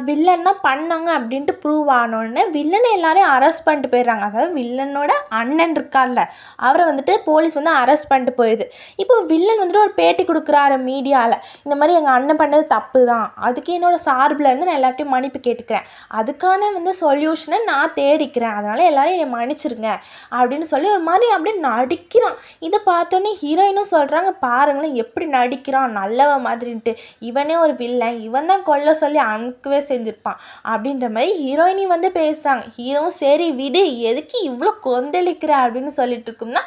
வில்லன் தான் பண்ணாங்க அப்படின்ட்டு ப்ரூவ் ஆனோடனே வில்லனை எல்லாரையும் அரெஸ்ட் பண்ணிட்டு போயிடுறாங்க. அதாவது வில்லனோட அண்ணன் இருக்கார்ல, அவரை வந்துட்டு போலீஸ் வந்து அரெஸ்ட் பண்ணிட்டு போயிடுது. இப்போ வில்லன் வந்துட்டு ஒரு பேட்டி கொடுக்குறாரு மீடியாவில். இந்த மாதிரி எங்கள் அண்ணன் பண்ணது தப்பு தான், அதுக்கு என்னோட சார்பில் இருந்து நான் எல்லார்ட்டையும் மன்னிப்பு கேட்டுக்கிறேன், அதுக்கான வந்து சொல்யூஷனை நான் தேடிக்கிறேன், அதனால் எல்லோரும் என்னை மன்னிச்சிருங்க அப்படின்னு சொல்லி ஒரு மாதிரி அப்படியே நடிக்கிறான். இதை பார்த்தோன்னே ஹீரோயினும் சொல்கிறாங்க, பாருங்களேன் எப்படி நடிக்கிறான் நல்லவ மாதிரின்ட்டு, இவனே ஒரு வில்லன், இவன் தான் கொல்ல சொல்லி அனுக்கவே செஞ்சுருப்பான் அப்படின்ற மாதிரி ஹீரோயினி வந்து பேசுகிறாங்க. ஹீரோவும் சரி விடு, எதுக்கு இவ்வளோ கொந்தளிக்கிற அப்படின்னு சொல்லிட்டு இருக்கோம்னா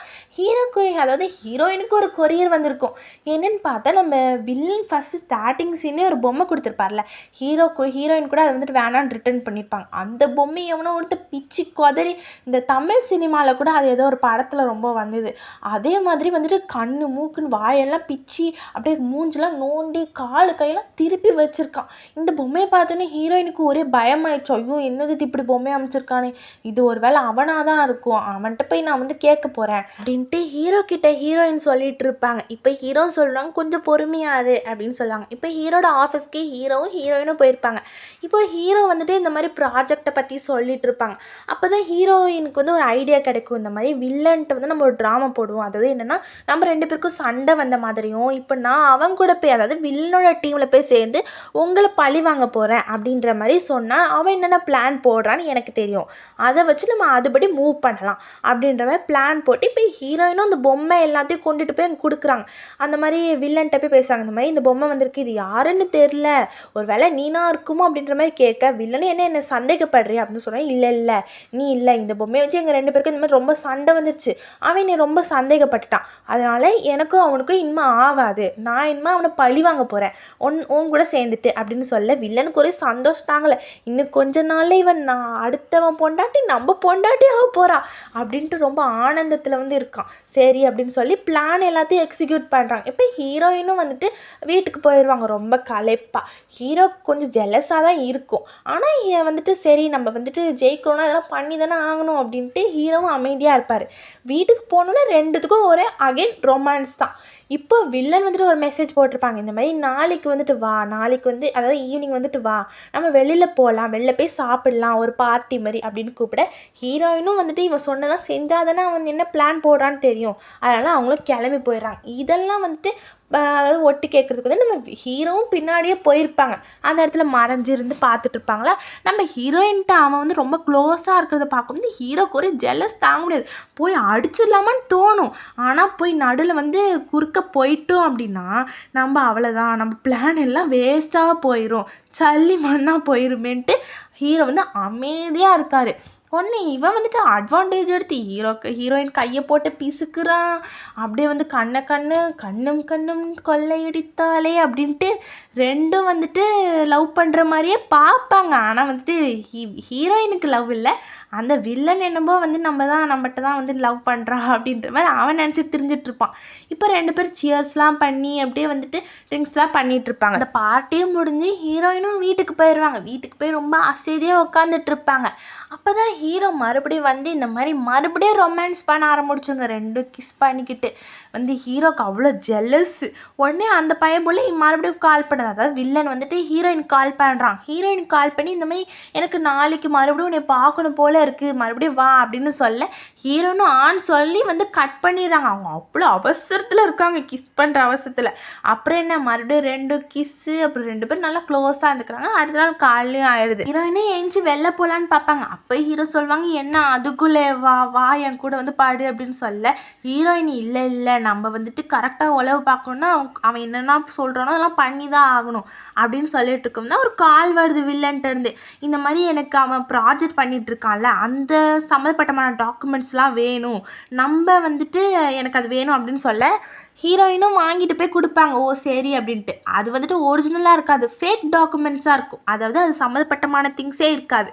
அதாவது ஹீரோயினுக்கு ஒரு கொரியர் வந்திருக்கும். என்னன்னு பார்த்தா நம்ம வில்லன் ஃபஸ்ட்டு ஸ்டார்டிங் சீனே ஒரு பொம்மை கொடுத்துருப்பார்ல, ஹீரோயின் கூட அதை வந்துட்டு வேணான்னு ரிட்டர்ன் பண்ணியிருப்பாங்க. அந்த பொம்மை எவனோ ஒருத்த பிச்சு கொதறி, இந்த தமிழ் சினிமாவில் கூட அது ஏதோ ஒரு படத்தில் ரொம்ப வந்தது. அதே மாதிரி வந்துட்டு கண்ணு மூக்குன்னு வாயெல்லாம் பிச்சு அப்படியே மூஞ்செலாம் நோண்டி காலு கையெல்லாம் திருப்பி வச்சுருக்கான். இந்த பொம்மையை பார்த்தோன்னே ஹீரோயினுக்கு ஒரே பயமாயிடுச்சு. ஐயோ என்னது இப்படி பொம்மையை அமைச்சிருக்கானே, இது ஒரு வேளை அவனாக தான் இருக்கும், அவன்கிட்ட போய் நான் வந்து கேட்க போகிறேன் அப்படின்ட்டு ஹீரோ கிட்ட ஹீரோயின் சொல்லிட்டு இருப்பாங்க. இப்போ ஹீரோ சொல்கிறாங்க கொஞ்சம் பொறுமையாது அப்படின்னு சொல்லுவாங்க. இப்போ ஹீரோட ஆஃபீஸ்க்கு ஹீரோவும் ஹீரோயினும் போயிருப்பாங்க. இப்போ ஹீரோ வந்துட்டு இந்த மாதிரி ப்ராஜெக்டை பற்றி சொல்லிட்டு இருப்பாங்க. அப்போ தான் ஹீரோயினுக்கு வந்து ஒரு ஐடியா கிடைக்கும், இந்த மாதிரி வில்லன்ட்டு வந்து நம்ம ஒரு ட்ராமா போடுவோம். அதாவது என்னென்னா நம்ம ரெண்டு பேருக்கும் சண்டை வந்த மாதிரியும், இப்போ நான் அவங்க கூட போய் அதாவது வில்லனோட டீமில் போய் சேர்ந்து உங்களை பழி வாங்க போகிறேன் அப்படின்ற மாதிரி சொன்னால் அவன் என்னென்ன பிளான் போடுறான்னு எனக்கு தெரியும், அதை வச்சு நம்ம அதுபடி மூவ் பண்ணலாம் அப்படின்ற மாதிரி பிளான் போட்டு இப்போ ஹீரோயினும் அந்த பொம்மை எல்லாத்தையும் கொண்டுட்டு போய் அங்கே கொடுக்குறாங்க. அந்த மாதிரி வில்லன்ட்ட போய் பேசுகிறாங்க, இந்த மாதிரி இந்த பொம்மை வந்திருக்கு, இது யாருன்னு தெரில, ஒரு வேளை நீனா இருக்குமோ அப்படின்ற மாதிரி கேட்க வில்லனு என்ன சந்தேகப்படுறியா அப்படின்னு சொன்னால் இல்லை நீ இல்லை, இந்த பொம்மையை வச்சு எங்கள் ரெண்டு பேருக்கும் இந்த மாதிரி ரொம்ப சண்டை வந்துருச்சு, அவன் என்னை ரொம்ப சந்தேகப்பட்டுட்டான், அதனால் எனக்கும் அவனுக்கும் இனிமே ஆகாது, நான் இனிமே அவனை பழி வாங்க போகிறேன் உன் கூட சேர்ந்துட்டு அப்படின்னு சொல்ல வில்லனுக்கு ஒரே சந்தோஷம் தாங்கலை. இன்னும் கொஞ்ச நாளில் இவன் நான் அடுத்தவன் பொண்டாட்டி நம்ம பொண்டாட்டி ஆக போகிறான் அப்படின்ட்டு ரொம்ப ஆனந்தத்தில் வந்து இருக்கான். சரி அப்படின்னு சொல்லி பிளான் எல்லாத்தையும் எக்ஸிக்யூட் பண்ணுறாங்க. இப்போ ஹீரோயினும் வந்துட்டு வீட்டுக்கு போயிடுவாங்க ரொம்ப களைப்பாக. ஹீரோ கொஞ்சம் ஜெலஸாக தான் இருக்கும், ஆனால் வந்துட்டு சரி நம்ம வந்துட்டு ஜெயிக்கணும்னா அதெல்லாம் பண்ணி தானே ஆகணும் அப்படின்ட்டு ஹீரோவும் அமைதியாக இருப்பார். வீட்டுக்கு போகணுன்னா ரெண்டுத்துக்கும் ஒரே அகைன் ரொமான்ஸ் தான். இப்போ வில்லன் வந்துட்டு ஒரு மெசேஜ் போட்டிருப்பாங்க, இந்த மாதிரி நாளைக்கு வந்துட்டு வா, நாளைக்கு வந்து அதாவது ஈவினிங் வந்துட்டு வா, நம்ம வெளியில் போகலாம், வெளில போய் சாப்பிட்லாம் ஒரு பார்ட்டி மாதிரி அப்படின்னு கூப்பிட ஹீரோயினும் வந்துட்டு இவன் சொன்னதான் செஞ்சால் தானே அவன் என்ன பிளான் போடுறான்னு தெரியும், அதனால் அவங்களும் கிளம்பி போயிடுறாங்க. இதெல்லாம் வந்துட்டு அதாவது ஒட்டு கேட்குறதுக்கு வந்து நம்ம ஹீரோவும் பின்னாடியே போயிருப்பாங்க, அந்த இடத்துல மறைஞ்சிருந்து பார்த்துட்டு இருப்பாங்களா. நம்ம ஹீரோயின்ட்ட அவன் வந்து ரொம்ப க்ளோஸாக இருக்கிறத பார்க்கும்போது ஹீரோக்கு ஒரு ஜெலஸ் தாங்க முடியாது, போய் அடிச்சிடலாமான்னு தோணும். ஆனால் போய் நடுவில் வந்து குறுக்க போயிட்டோம் அப்படின்னா நம்ம அவ்வளோதான், நம்ம பிளான் எல்லாம் வேஸ்ட்டாக போயிடும், சல்லி மண்ணாக போயிருமேன்ட்டு ஹீரோ வந்து அமைதியாக இருக்கார். ஒன்று இவன் வந்துட்டு அட்வான்டேஜ் எடுத்து ஹீரோயின் கையை போட்டு பிசுக்குறான், அப்படியே வந்து கண்ணும் கொள்ளையடித்தாலே அப்படின்ட்டு ரெண்டும் வந்துட்டு லவ் பண்ணுற மாதிரியே பார்ப்பாங்க. ஆனால் வந்துட்டு ஹீரோயினுக்கு லவ் இல்லை, அந்த வில்லன் என்னமோ வந்து நம்மகிட்ட தான் வந்து லவ் பண்ணுறா அப்படின்ற மாதிரி அவன் நினச்சிட்டு திரிஞ்சிட்ருப்பான். இப்போ ரெண்டு பேரும் சியர்ஸ்லாம் பண்ணி அப்படியே வந்துட்டு ட்ரிங்க்ஸ்லாம் பண்ணிகிட்ருப்பாங்க. அந்த பார்ட்டியும் முடிஞ்சு ஹீரோயினும் வீட்டுக்கு போயிடுவாங்க. வீட்டுக்கு போய் ரொம்ப அசதியாக உட்காந்துட்ருப்பாங்க. அப்போ தான் ஹீரோ மறுபடியும் வந்து இந்த மாதிரி மறுபடியும் ரொமான்ஸ் பண்ண ஆரம்பிச்சுங்க, ரெண்டும் கிஸ் பண்ணிக்கிட்டு வந்து ஹீரோக்கு அவ்வளோ ஜெல்லஸ்ஸு. உடனே அந்த பையன் போல் மறுபடியும் கால் பண்ணது, அதாவது வில்லன் வந்துட்டு ஹீரோயினுக்கு கால் பண்ணுறான். ஹீரோயினுக்கு கால் பண்ணி இந்த மாதிரி எனக்கு நாளைக்கு மறுபடியும் உன்னை பார்க்கணும் போல் இருக்குது, மறுபடியும் வா அப்படின்னு சொல்ல ஹீரோனும் ஆன் சொல்லி வந்து கட் பண்ணிடுறாங்க. அவங்க அவ்வளோ அவசரத்தில் இருக்காங்க, கிஸ் பண்ணுற அவசரத்தில். அப்புறம் என்ன மறுபடியும் ரெண்டு கிஸ்ஸு, அப்புறம் ரெண்டு பேரும் நல்லா க்ளோஸாக இருந்துக்கிறாங்க. அடுத்த நாள் காலையிலையும் ஆயிடுது. ஹீரோயினே எழுந்துச்சி வெளில போகலான்னு பார்ப்பாங்க. அப்போ ஹீரோ சொல்லுவாங்க, என்ன அதுக்குள்ளே வா என் கூட வந்து பாடு அப்படின்னு சொல்ல ஹீரோயின் இல்லை நம்ம வந்துட்டு கரெக்டாக உழவு பார்க்கணுன்னா அவன் என்னென்னா சொல்கிறானோ அதெல்லாம் பண்ணி தான் ஆகணும் அப்படின்னு சொல்லிட்டு இருக்கோம்னா ஒரு கால் வருது வில்லன்ட்டு இருந்து, இந்த மாதிரி எனக்கு அவன் ப்ராஜெக்ட் பண்ணிட்டு இருக்கான்ல அந்த சம்மந்தப்பட்டமான டாக்குமெண்ட்ஸ்லாம் வேணும், நம்ம வந்துட்டு எனக்கு அது வேணும் அப்படின்னு சொல்ல ஹீரோயினும் வாங்கிட்டு போய் கொடுப்பாங்க. ஓ சரி அப்படின்ட்டு. அது வந்துட்டு ஒரிஜினலாக இருக்காது, ஃபேக் டாக்குமெண்ட்ஸாக இருக்கும். அதாவது அது சம்மந்தப்பட்டமான திங்ஸே இருக்காது.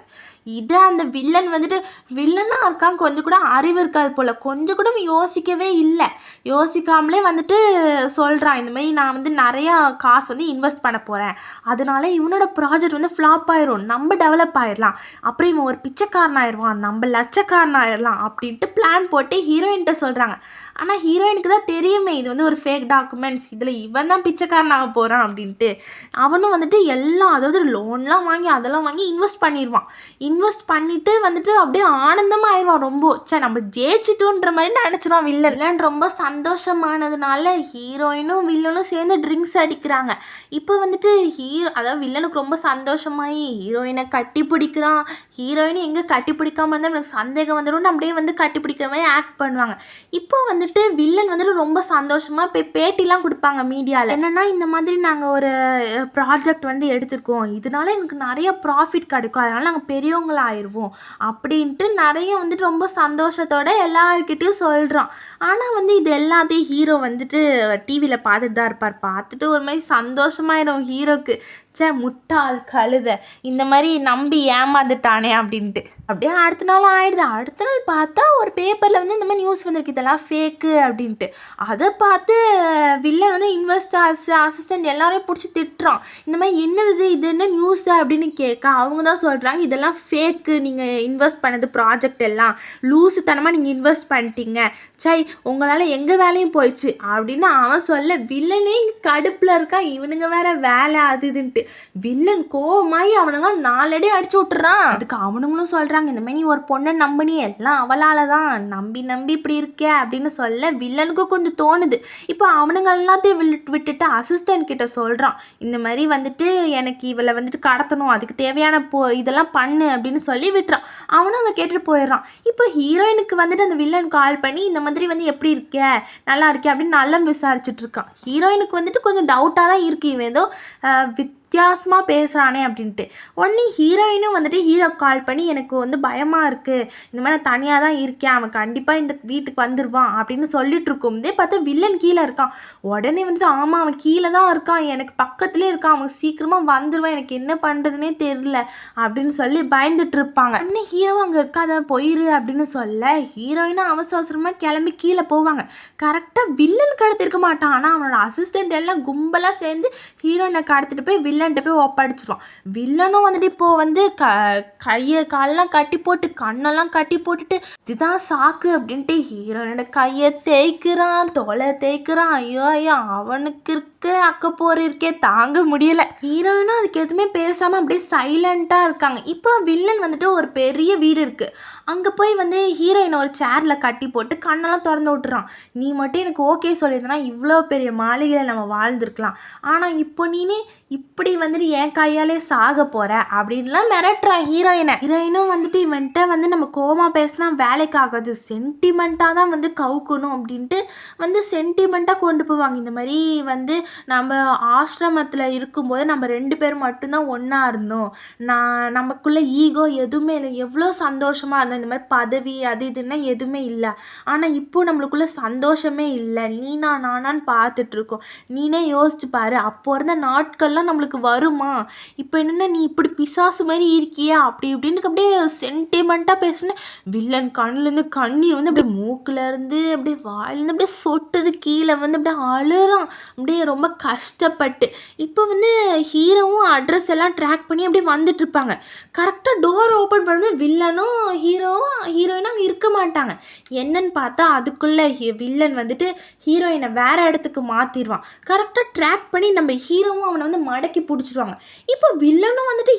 இதை அந்த வில்லன் வந்துட்டு வில்லனாக இருக்கான், கொஞ்சம் கூட அறிவு இருக்காது போல், கொஞ்சம் கூட யோசிக்கவே இல்லை. யோசிக்காமலே வந்துட்டு சொல்கிறான், இந்த மாதிரி நான் வந்து நிறையா காசு வந்து இன்வெஸ்ட் பண்ண போகிறேன், அதனால இவனோட ப்ராஜெக்ட் வந்து ஃப்ளாப் ஆயிரும், நம்ம டெவலப் ஆயிடலாம், அப்புறம் இவன் ஒரு பிச்சைக்காரன் ஆயிடுவான், நம்ம லட்சக்காரன் ஆயிடலாம் அப்படின்ட்டு பிளான் போட்டு ஹீரோயின்கிட்ட சொல்கிறாங்க. ஆனால் ஹீரோயினுக்கு தான் தெரியுமே இது வந்து ஒரு ஃபேக் டாக்குமெண்ட்ஸ், இதில் இவன் தான் பிச்சைக்காரன் ஆக போகிறான் அப்படின்ட்டு. அவனும் வந்துட்டு எல்லாம், அதாவது லோன்லாம் வாங்கி அதெல்லாம் வாங்கி இன்வெஸ்ட் பண்ணிடுவான். இன்வெஸ்ட் பண்ணிவிட்டு வந்துட்டு அப்படியே ஆனந்தமாக ஆயிடுவான். ரொம்ப நம்ம ஜெயிச்சிட்டோன்ற மாதிரி நினச்சிடுவான் வில்லன். ரொம்ப சந்தோஷமானதுனால ஹீரோயினும் வில்லனும் சேர்ந்து ட்ரிங்க்ஸ் அடிக்கிறாங்க. இப்போ வந்துட்டு அதாவது வில்லனுக்கு ரொம்ப சந்தோஷமாகி ஹீரோயினை கட்டி பிடிக்கிறான். ஹீரோயினும் எங்கே கட்டி பிடிக்காம இருந்தால் எனக்கு சந்தேகம் வந்துடும், அப்படியே வந்து கட்டி பிடிக்கிற மாதிரி ஆக்ட் பண்ணுவாங்க. இப்போ வந்துட்டு வில்லன் வந்துட்டு ரொம்ப சந்தோஷமாக போய் பேட்டிலாம் கொடுப்பாங்க மீடியாவில். என்னென்னா இந்த மாதிரி நாங்கள் ஒரு ப்ராஜெக்ட் வந்து எடுத்திருக்கோம், இதனால எனக்கு நிறைய ப்ராஃபிட் கிடைக்கும், அதனால் நாங்கள் பெரியவங்களாகிடுவோம் அப்படின்ட்டு நிறைய வந்துட்டு ரொம்ப சந்தோஷத்தோட எல்லாருக்கிட்டையும் சொல்கிறான். ஆனால் வந்து இது எல்லாத்தையும் ஹீரோ வந்துட்டு டிவியில் பார்த்துட்டு தான் இருப்பார். பார்த்துட்டு ஒரு மாதிரி சந்தோஷமாயிடும் ஹீரோக்கு, முட்டாள் கழுத இந்த மாதிரி நம்பி ஏமாந்துட்டானே அப்படின்ட்டு. அப்படியே அடுத்த நாள் ஆயிடுது. அடுத்த நாள் பார்த்தா ஒரு பேப்பரில் வந்து இந்த மாதிரி நியூஸ் வந்திருக்கு, இதெல்லாம் ஃபேக்கு அப்படின்ட்டு. அதை பார்த்து வில்லன் வந்து இன்வெஸ்டர்ஸ் அசிஸ்டன்ட் எல்லாரையும் பிடிச்சி திட்டுறான். இந்த மாதிரி என்னது இது என்ன நியூஸு அப்படின்னு கேட்க அவங்க தான் சொல்கிறாங்க, இதெல்லாம் ஃபேக்கு, நீங்கள் இன்வெஸ்ட் பண்ணது ப்ராஜெக்ட் எல்லாம் லூசுத்தனமாக நீங்கள் இன்வெஸ்ட் பண்ணிட்டீங்க, உங்களால் எங்கள் வேலையும் போயிடுச்சு அப்படின்னு அவன் சொல்ல, வில்லனே கடுப்பில் இருக்கான், இவனுங்க வேற வேலை அது இதுன்ட்டு. வில்லன் கோவமாயி அவனுங்க 4 அடி அடிச்சு விட்டுறான். அதுக்கு அவனுங்களும் சொல்றாங்க, இந்த மாதிரி நீ ஒரு பொண்ணை நம்பினி, எல்லாம் அவளால தான், நம்பி இப்படி இருக்கே அப்படின்னு சொல்ல வில்லனுக்கும் கொஞ்சம் தோணுது. இப்போ அவனுங்க எல்லாத்தையும் விட்டுட்டு அசிஸ்டன்ட் கிட்ட சொல்றான், இந்த மாதிரி வந்துட்டு எனக்கு இவளை வந்துட்டு கடத்தணும், அதுக்கு தேவையான இதெல்லாம் பண்ணு அப்படின்னு சொல்லி விட்டுறான். அவனும் அதை கேட்டுட்டு போயிடுறான். இப்போ ஹீரோயினுக்கு வந்துட்டு அந்த வில்லன் கால் பண்ணி இந்த மாதிரி வந்து எப்படி இருக்க, நல்லா இருக்கே அப்படின்னு நல்லா விசாரிச்சுட்டு இருக்கான். ஹீரோயினுக்கு வந்துட்டு கொஞ்சம் டவுட்டாக தான் இருக்கு, இவன் ஏதோ வித்தியாசமாக பேசுகிறானே அப்படின்ட்டு. உடனே ஹீரோயினும் வந்துட்டு ஹீரோ கால் பண்ணி எனக்கு வந்து பயமாக இருக்குது, இந்த மாதிரி நான் தனியாக தான் இருக்கேன், அவன் கண்டிப்பாக இந்த வீட்டுக்கு வந்துடுவான் அப்படின்னு சொல்லிட்டு இருக்கும்போதே பார்த்தா வில்லன் கீழே இருக்கான். உடனே வந்துட்டு ஆமாம் அவன் கீழே தான் இருக்கான், எனக்கு பக்கத்துலேயே இருக்கான், அவன் சீக்கிரமாக வந்துடுவான், எனக்கு என்ன பண்ணுறதுனே தெரியல அப்படின்னு சொல்லி பயந்துட்டு இருப்பாங்க. உடனே ஹீரோ அங்கே இருக்காத போயிரு அப்படின்னு சொல்ல ஹீரோயினும் அவசரமாக கிளம்பி கீழே போவாங்க. கரெக்டாக வில்லன் கடத்திருக்க மாட்டான், ஆனால் அவனோட அசிஸ்டண்ட் எல்லாம் கும்பலாக சேர்ந்து ஹீரோயினை கடத்திட்டு போய் வில்லன்ட்ட போய் ஒப்படைச்சிருவான். வில்லனும் வந்துட்டு இப்போ வந்து கையை காலெல்லாம் கட்டி போட்டு கண்ணெல்லாம் கட்டி போட்டுட்டு இதுதான் சாக்கு அப்படின்ட்டு ஹீரோயினோட கையை தேய்க்கிறான், தோலை தேய்க்கிறான். ஐயோ அவனுக்கு இருக்கிற அக்கப்போர் இருக்கே தாங்க முடியல. ஹீரோயினும் அதுக்கு எதுவுமே பேசாமல் அப்படியே சைலண்ட்டாக இருக்காங்க. இப்போ வில்லன் வந்துட்டு ஒரு பெரிய வீடு இருக்குது, அங்கே போய் வந்து ஹீரோயினை ஒரு சேரில் கட்டி போட்டு கண்ணெல்லாம் திறந்து விட்டுறான். நீ மட்டும் எனக்கு ஓகே சொல்லியிருந்தனா இவ்வளோ பெரிய மாளிகையில் நம்ம வாழ்ந்துருக்கலாம், ஆனால் இப்போ நீனே இப்படி வந்துட்டு என் கையாலே சாக போகிற அப்படின்லாம் மிரட்டுறான் ஹீரோயினும் வந்துட்டு இவன்ட்ட வந்து நம்ம கோவமாக பேசினா வேலைக்கு ஆகாது, சென்டிமெண்ட்டாக தான் வந்து கவுக்கணும் அப்படின்ட்டு வந்து சென்டிமெண்ட்டாக கொண்டு போவாங்க. இந்த மாதிரி வந்து நம்ம ஆசிரமத்தில் இருக்கும்போது நம்ம 2 பேர் மட்டும்தான் ஒன்றா இருந்தோம், நமக்குள்ளே ஈகோ எதுவுமே இல்லை, எவ்வளோ சந்தோஷமாக இருந்தோம், இந்த மாதிரி பதவி அது இதுன்னா எதுவுமே இல்லை, ஆனால் இப்போ நம்மளுக்குள்ளே சந்தோஷமே இல்லை, நீனா நானான்னு பார்த்துட்ருக்கோம், நீனே யோசிச்சு பாரு, அப்போ இருந்த நாட்கள்லாம் நம்மளுக்கு வருமா, இப்போ என்னென்ன நீ இப்படி பிசாசு மாதிரி இருக்கியா அப்படி இப்படின்னு அப்படியே சென்டிமெண்ட்டாக பேசுன வில்லன் கண்ணுலேருந்து கண்ணீர் வந்து அப்படியே மூக்குலேருந்து அப்படியே வாயிலேருந்து அப்படியே சொட்டுது கீழே வந்து அப்படியே அழுறான் அப்படியே ரொம்ப கஷ்டப்பட்டு. இப்போ வந்து ஹீரோவும் அட்ரஸ் எல்லாம் ட்ராக் பண்ணி அப்படியே வந்துட்டு இருப்பாங்க. கரெக்டாக டோர் ஓப்பன் பண்ணும்போது வில்லனும் ஹீரோயினும் அங்கே இருக்க மாட்டாங்க. என்னன்னு பார்த்தா அதுக்குள்ளே வில்லன் வந்துட்டு ஹீரோயினை வேற இடத்துக்கு மாற்றிடுவான். கரெக்டாக ட்ராக் பண்ணி நம்ம ஹீரோவும் அவனை வந்து மடக்கி பிடிச்சிருவாங்க. இப்போ வில்லனும் வந்துட்டு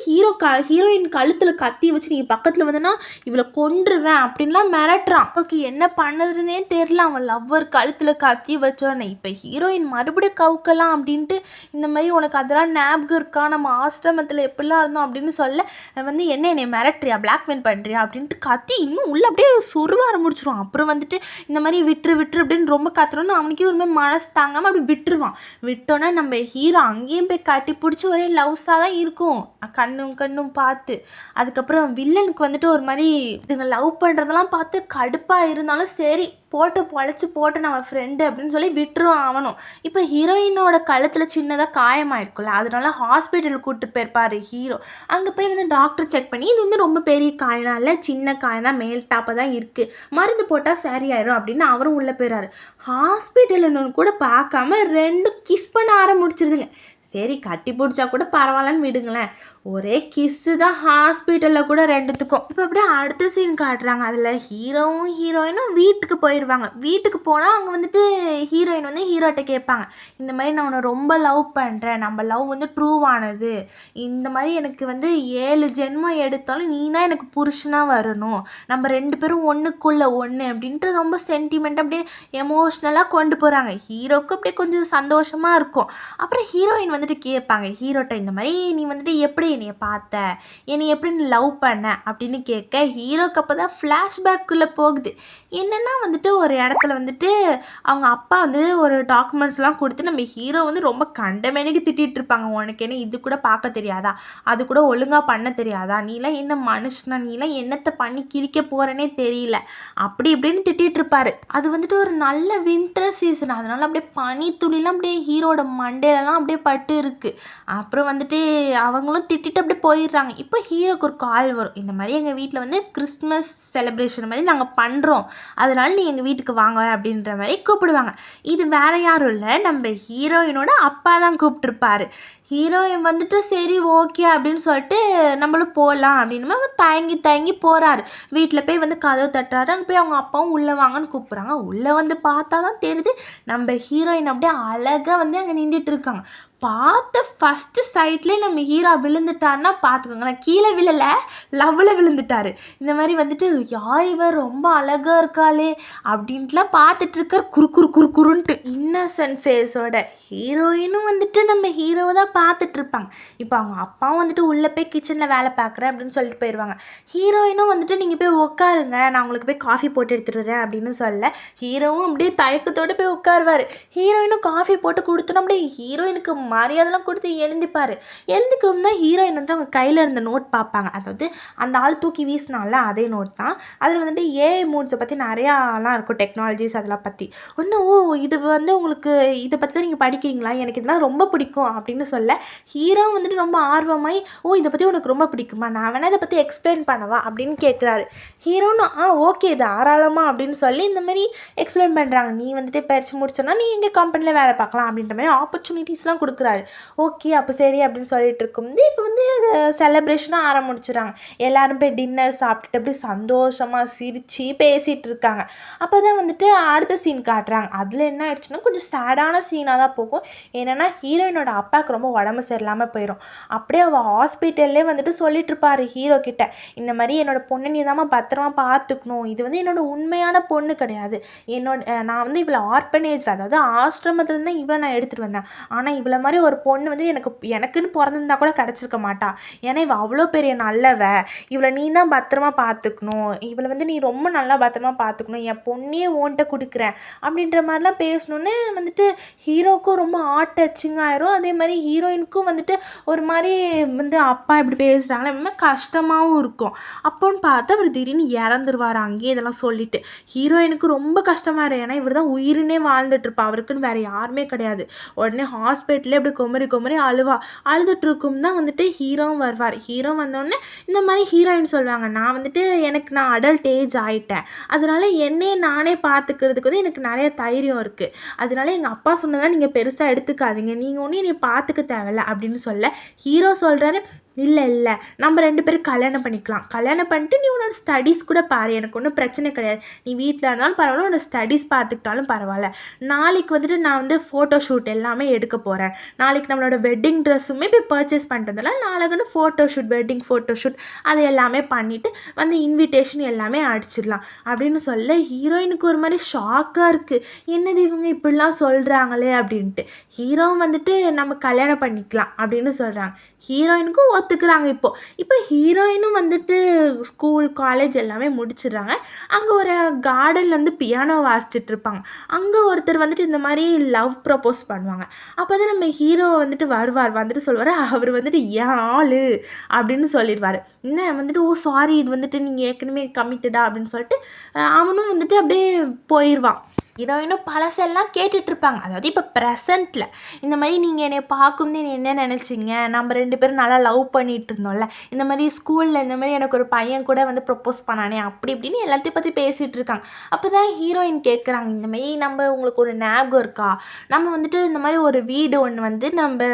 ஹீரோயின் கழுத்தில் கத்தி வச்சு நீ பக்கத்தில் வந்தனா இவளை கொன்றுவேன் அப்படின்லாம் மிரட்டுறான். ஓகே என்ன பண்ணதுன்னே தெரியல, அவன் லவ்வர் கழுத்தில் கத்தி வச்சோன்னே இப்போ ஹீரோயின் மறுபடியும் கவுக்கலாம் அப்படின்ட்டு இந்த மாதிரி உனக்கு அதெல்லாம் ஞாபகம் இருக்கா, நம்ம ஆசிரமத்தில் எப்படிலாம் இருந்தோம் அப்படின்னு சொல்ல வந்து என்னை மிரட்டுறியா பிளாக்மெயில் பண்ணுறியா அப்படின்ட்டு கத்தி இன்னும் உள்ள அப்படியே சொருவ ஆரம்பிச்சிருவான். அப்புறம் வந்துட்டு இந்த மாதிரி விட்டுரு அப்படின்னு ரொம்ப கத்துறோன்னு அவனுக்கே ஒரு மாதிரி மனசு தாங்காமல் அப்படி விட்டுருவான். விட்டோன்னா நம்ம ஹீரோ அங்கேயும் போய் கட்டி பிடிச்சி ஒரே லவ்ஸாக தான் இருக்கும் கண்ணும் பார்த்து. அதுக்கப்புறம் வில்லனுக்கு வந்துட்டு ஒரு மாதிரி இதுங்க லவ் பண்ணுறதெல்லாம் பார்த்து கடுப்பாக இருந்தாலும் சரி போட்டு பொழைச்சி போட்டு நம்ம ஃப்ரெண்டு அப்படின்னு சொல்லி விட்டுருவான் அவனும். இப்போ ஹீரோயினோட கழுத்தில் சின்னதாக காயமாயிருக்குல்ல, அதனால ஹாஸ்பிட்டலுக்கு கூப்பிட்டு போயிருப்பார் ஹீரோ. அங்கே போய் வந்து டாக்டர் செக் பண்ணி இது வந்து ரொம்ப பெரிய காயம்லாம் இல்லை, சின்ன காயம் தான், மேல் டாப்பாக தான் இருக்குது, மருந்து போட்டால் சரியாயிரும் அப்படின்னு அவரும் உள்ளே போயிறாரு. ஹாஸ்பிட்டல்னு கூட பார்க்காம ரெண்டும் கிஸ் பண்ண ஆரம்பிச்சிருதுங்க. சரி கட்டி பிடிச்சா கூட பரவாயில்லன்னு விடுங்களேன், ஒரே கிஸ்ஸு தான் ஹாஸ்பிட்டலில் கூட ரெண்டுத்துக்கும். இப்போ அப்படியே அடுத்த சீன் காட்டுறாங்க. அதில் ஹீரோவும் ஹீரோயினும் வீட்டுக்கு போயிடுவாங்க. வீட்டுக்கு போனால் அவங்க வந்துட்டு ஹீரோயின் வந்து ஹீரோட்ட கேட்பாங்க, இந்த மாதிரி நான் உன்னை ரொம்ப லவ் பண்ணுறேன், நம்ம லவ் வந்து ட்ரூவானது, இந்த மாதிரி எனக்கு வந்து 7 ஜென்மம் எடுத்தாலும் நீ தான் எனக்கு புருஷனாக வரணும், நம்ம 2 பேரும் ஒன்றுக்குள்ளே ஒன்று அப்படின்ட்டு ரொம்ப சென்டிமெண்ட் அப்படியே எமோஷ்னலாக கொண்டு போகிறாங்க. ஹீரோவுக்கு அப்படியே கொஞ்சம் சந்தோஷமாக இருக்கும். அப்புறம் ஹீரோயின் வந்துட்டு கேட்பாங்க ஹீரோட்ட, இந்த மாதிரி நீ வந்துட்டு எப்படி என்னைய பார்த்த, என்னை எப்படி நீ லவ் பண்ண அப்படின்னு கேட்க, ஹீரோக்கு அப்போ தான் ஃப்ளாஷ்பேக்குள்ளே போகுது. என்னென்னா வந்துட்டு ஒரு இடத்துல வந்துட்டு அவங்க அப்பா வந்து ஒரு டாக்குமெண்ட்ஸ்லாம் கொடுத்து நம்ம ஹீரோ வந்து ரொம்ப கண்டமேனிக்கு திட்டிகிட்டு இருப்பாங்க, உனக்கு என்ன இது கூட பார்க்க தெரியாதா, அது கூட ஒழுங்காக பண்ண தெரியாதா, நீலாம் என்ன மனுஷனா, நீலாம் என்னத்தை பண்ணி கிழிக்க போகிறேனே தெரியல, அப்படி இப்படின்னு திட்டிகிட்டு இருப்பாரு. அது வந்துட்டு ஒரு நல்ல வின்டர் சீசன், அதனால அப்படியே பனி துளிலாம் அப்படியே ஹீரோட மண்டையிலலாம் அப்படியே பட்டு இருக்குது. அப்புறம் வந்துட்டு அவங்களும் திட்டிட்டு அப்படியே போயிடுறாங்க. இப்போ ஹீரோக்கு ஒரு கால் வரும், இந்த மாதிரி எங்கள் வீட்டில் வந்து கிறிஸ்மஸ் செலிப்ரேஷன் மாதிரி நாங்கள் பண்ணுறோம், அதனால நீ எங்கள் வீட்டுக்கு வாங்க அப்படின்ற மாதிரி கூப்பிடுவாங்க. இது வேறு யாரும் இல்லை, நம்ம ஹீரோயினோட அப்பா தான் கூப்பிட்டுருப்பாரு. ஹீரோயின் வந்துட்டு சரி ஓகே அப்படின்னு சொல்லிட்டு நம்மளும் போகலாம் அப்படின்னு அவங்க தயங்கி போகிறாரு. வீட்டில் போய் வந்து கதவு தட்டுறாரு. அங்கே போய் அவங்க அப்பாவும் உள்ளே வாங்கன்னு கூப்பிட்றாங்க. உள்ளே வந்து பார்த்தா தான் தெரியுது நம்ம ஹீரோயின் அப்படியே அழகாக வந்து அங்கே நின்றுட்டு இருக்காங்க. பார்த்த ஃபஸ்ட்டு சைட்லேயே நம்ம ஹீரோ விழுந்துட்டாருன்னா பார்த்துக்கோங்களேன், கீழே விழலை, லவ்வில் விழுந்துட்டார். இந்த மாதிரி வந்துட்டு யார் இவர் ரொம்ப அழகாக இருக்காளே அப்படின்ட்டுலாம் பார்த்துட்டு இருக்கார், குறுன்ட்டு இன்னசென்ட் ஃபேஸோட. ஹீரோயினும் வந்துட்டு நம்ம ஹீரோவை தான் பார்த்துட்ருப்பாங்க. இப்போ அவங்க அப்பாவும் வந்துட்டு உள்ளே போய் கிச்சனில் வேலை பார்க்குறேன் அப்படின்னு சொல்லிட்டு போயிடுவாங்க. ஹீரோயினும் வந்துட்டு நீங்கள் போய் உட்காருங்க, நான் உங்களுக்கு போய் காஃபி போட்டு எடுத்துகிட்டு வரேன் அப்படின்னு சொல்ல, ஹீரோவும் அப்படியே தயக்கத்தோடு போய் உட்காருவார். ஹீரோயினும் காஃபி போட்டு கொடுத்தோன்னா அப்படியே ஹீரோயினுக்கு மரியாதைலாம் கொடுத்து எழுந்துக்கும் தான் ஹீரோயின் வந்து அவங்க கையில் இருந்த நோட் பார்ப்பாங்க. அதாவது அந்த ஆள் தூக்கி வீசினால அதே நோட் தான். அதில் வந்துட்டு ஏஐ மூட்ஸை பற்றி நிறையாலாம் இருக்கும், டெக்னாலஜிஸ் அதெல்லாம் பற்றி. ஒன்று இது வந்து உங்களுக்கு இதை பற்றி தான் நீங்கள் படிக்கிறீங்களா, எனக்கு இதெல்லாம் ரொம்ப பிடிக்கும் அப்படின்னு சொல்ல, ஹீரோ வந்துட்டு ரொம்ப ஆர்வமாய் இதை பற்றி உனக்கு ரொம்ப பிடிக்குமா, நான் வேணால் இதை பற்றி எக்ஸ்பிளைன் பண்ணவா அப்படின்னு கேட்குறாரு. ஹீரோன்னு ஓகே தாராளமாக அப்படின்னு சொல்லி இந்த மாதிரி எக்ஸ்பிளைன் பண்ணுறாங்க. நீ வந்துட்டு படித்து முடிச்சோன்னா நீ எங்கள் கம்பெனியில் வேலை பார்க்கலாம் அப்படின்ற மாதிரி ஆப்பர்ச்சுனிட்டிஸ்லாம் கொடுக்குறாரு. ஓகே அப்போ சரி அப்படின்னு சொல்லிட்டு இருக்கும். இப்போ வந்து செலிப்ரேஷனாக ஆரம்பிச்சிடுறாங்க. எல்லாரும் போய் டின்னர் சாப்பிட்டுட்டு அப்படி சந்தோஷமாக சிரித்து பேசிகிட்டு இருக்காங்க. அப்போ தான் வந்துட்டு அடுத்த சீன் காட்டுறாங்க. அதில் என்ன ஆயிடுச்சுன்னா கொஞ்சம் சேடான சீனாக தான் போகும். என்னென்னா ஹீரோயினோட அப்பாவுக்கு ரொம்ப உடம்பு சரியில்லாமல் போயிடும். அப்படியே அவள் ஹாஸ்பிட்டல்லே வந்துட்டு சொல்லிட்டு இருப்பார் ஹீரோ கிட்ட, இந்த மாதிரி என்னோட பொண்ணு நீ தான் பத்திரமா பார்த்துக்கணும், இது வந்து என்னோட உண்மையான பொண்ணு கிடையாது, நான் வந்து இவளை ஆர்பனேஜ் அதாவது ஆசிரமத்துலேருந்து தான் இவளை நான் எடுத்துகிட்டு வந்தேன், ஆனால் இவளை மாதிரி ஒரு பொண்ணு வந்து எனக்குன்னு பிறந்திருந்தா கூட கிடச்சிருக்க மாட்டா, ஏன்னா இவள் அவ்வளோ பெரிய நல்லவ, இவளை நீ தான் பத்திரமா பார்த்துக்கணும், இவளை வந்து நீ ரொம்ப நல்லா பத்திரமா பார்த்துக்கணும், என் பொண்ணையே ஓன்ட்ட கொடுக்குறேன் அப்படின்ற மாதிரிலாம் பேசணுன்னு வந்துட்டு ஹீரோக்கும் ரொம்ப டச்சிங் ஆயிரும். அதே மாதிரி ஹீரோயினுக்கும் வந்துட்டு ஒரு மாதிரி வந்து அப்பா இப்படி பேசுகிறாங்களே ரொம்ப கஷ்டமாகவும் இருக்கும். அப்போன்னு பார்த்தா அவர் திடீர்னு இறந்துருவார் அங்கேயே இதெல்லாம் சொல்லிட்டு. ஹீரோயினுக்கு ரொம்ப கஷ்டமாயிரும், ஏன்னா இவர் தான் உயிரினே வாழ்ந்துட்டு இருப்பா, அவருக்குன்னு வேறு யாருமே கிடையாது. உடனே ஹாஸ்பிட்டலே அப்படி குமரி அழுதுட்டு இருக்கும் தான் வந்துட்டு ஹீரோவும் வருவார். ஹீரோ வந்தோடனே இந்த மாதிரி ஹீரோயின் சொல்லுவாங்க, நான் அடல்ட் ஏஜ் ஆகிட்டேன், அதனால என்னையே நானே பார்த்துக்கிறதுக்கு வந்து எனக்கு நிறைய தைரியம் இருக்குது, அதனால எங்கள் அப்பா சொன்னதெல்லாம் நீங்கள் பெருசாக எடுத்துக்காதீங்க, நீங்கள் ஒன்றும் என்னை பார்த்துக்க தேவையில்ல அப்படின்னு சொல்ல, ஹீரோ சொல்கிறாரு இல்லை நம்ம 2 பேரும் கல்யாணம் பண்ணிக்கலாம், கல்யாணம் பண்ணிட்டு நீ உன்னோட ஸ்டடீஸ் கூட பாரு, எனக்கு ஒன்றும் பிரச்சனை கிடையாது, நீ வீட்டில் இருந்தாலும் பரவாயில்ல, உன்னோட ஸ்டடீஸ் பார்த்துக்கிட்டாலும் பரவாயில்ல, நாளைக்கு வந்துட்டு நான் வந்து ஃபோட்டோ ஷூட் எல்லாமே எடுக்க போகிறேன், நாளைக்கு நம்மளோட வெட்டிங் ட்ரெஸ்ஸுமே போய் பர்ச்சேஸ் பண்ணுறதுல நாளைக்குன்னு வெட்டிங் ஃபோட்டோ ஷூட் அது எல்லாமே பண்ணிவிட்டு வந்து இன்விடேஷன் எல்லாமே அடிச்சிடலாம் அப்படின்னு சொல்ல, ஹீரோயினுக்கு ஒரு மாதிரி ஷாக்காக இருக்குது, என்னது இவங்க இப்படிலாம் சொல்கிறாங்களே அப்படின்ட்டு. ஹீரோவும் வந்துட்டு நம்ம கல்யாணம் பண்ணிக்கலாம் அப்படின்னு சொல்கிறாங்க. ஹீரோயினுக்கும் ஒத்துக்கிறாங்க இப்போ ஹீரோயினும் வந்துட்டு ஸ்கூல் காலேஜ் எல்லாமே முடிச்சிடுறாங்க. அங்கே ஒரு கார்டனில் வந்து பியானோ வாசிச்சுட்டு இருப்பாங்க. அங்கே ஒருத்தர் வந்துட்டு இந்த மாதிரி லவ் ப்ரப்போஸ் பண்ணுவாங்க. அப்போ தான் நம்ம ஹீரோ வந்துட்டு வந்துட்டு சொல்லுவார், அவர் வந்துட்டு ஏன் ஆளு அப்படின்னு சொல்லிடுவார். என்ன வந்துட்டு ஓ சாரி இது வந்துட்டு நீங்கள் ஏற்கனவே கமிட்டடா அப்படின்னு சொல்லிட்டு அவனும் வந்துட்டு அப்படியே போயிடுவான். ஹீரோயினும் பழசெல்லாம் கேட்டுட்ருப்பாங்க. அதாவது இப்போ ப்ரெசண்ட்டில் இந்த மாதிரி நீங்கள் என்னை பார்க்கும்போது நீ என்ன நினச்சிங்க, நம்ம 2 பேரும் நல்லா லவ் பண்ணிகிட்டு இருந்தோம்ல, இந்த மாதிரி ஸ்கூலில் இந்த மாதிரி எனக்கு ஒரு பையன் கூட வந்து ப்ரப்போஸ் பண்ணானே அப்படி இப்படின்னு எல்லாத்தையும் பற்றி பேசிகிட்டு இருக்காங்க. அப்போ தான் ஹீரோயின் கேட்குறாங்க, இந்த மாதிரி நம்ம உங்களுக்கு ஒரு ஞாபகம் இருக்கா, நம்ம வந்துட்டு இந்த மாதிரி ஒரு வீடு ஒன்று வந்து நம்ம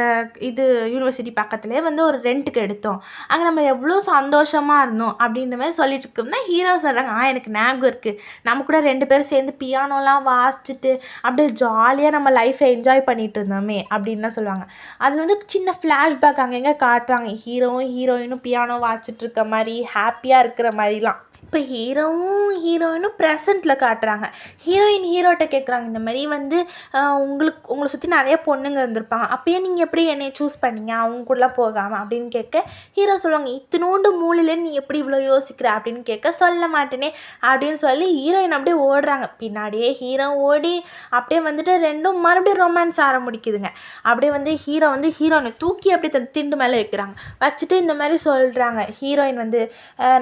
இது யூனிவர்சிட்டி பக்கத்துலேயே வந்து ஒரு ரெண்ட்டுக்கு எடுத்தோம், அங்கே நம்ம எவ்வளோ சந்தோஷமாக இருந்தோம் அப்படின்ற மாதிரி சொல்லிட்டு இருக்கோம்னா ஹீரோ சொல்கிறாங்க, எனக்கு ஞாபகம் இருக்குது, நம்ம கூட 2 பேரும் சேர்ந்து பியானோலாம் வாசிச்சுட்டு அப்படியே ஜாலியாக நம்ம லைஃப்பை என்ஜாய் பண்ணிட்டு இருந்தோமே அப்படின்லாம் சொல்லுவாங்க. அதில் வந்து சின்ன ஃப்ளாஷ்பேக் அங்கங்கே காட்டுவாங்க, ஹீரோவும் ஹீரோயினும் பியானோ வாசிச்சுட்டு இருக்க மாதிரி ஹாப்பியாக இருக்கிற மாதிரிலாம். இப்போ ஹீரோயினும் ப்ரெசண்ட்டில் காட்டுறாங்க. ஹீரோயின் ஹீரோட்ட கேட்குறாங்க, இந்த மாதிரி வந்து உங்களை சுற்றி நிறைய பொண்ணுங்க இருந்திருப்பாங்க, அப்போயே நீங்கள் எப்படி என்னை சூஸ் பண்ணீங்க அவங்க கூடலாம் போகாமல் அப்படின்னு கேட்க ஹீரோ சொல்லுவாங்க, இத்தினோண்டு மூலையில் நீ எப்படி இவ்வளோ யோசிக்கிற அப்படின்னு கேட்க சொல்ல மாட்டேனே அப்படின்னு சொல்லி ஹீரோயின் அப்படியே ஓடுறாங்க. பின்னாடியே ஹீரோ ஓடி அப்படியே வந்துட்டு ரெண்டும் மறுபடியும் ரொமான்ஸ் ஆரம்பிக்குதுங்க. அப்படியே வந்து ஹீரோயினை தூக்கி அப்படியே திண்டு மேலே வைக்கிறாங்க. வச்சுட்டு இந்த மாதிரி சொல்கிறாங்க, ஹீரோயின் வந்து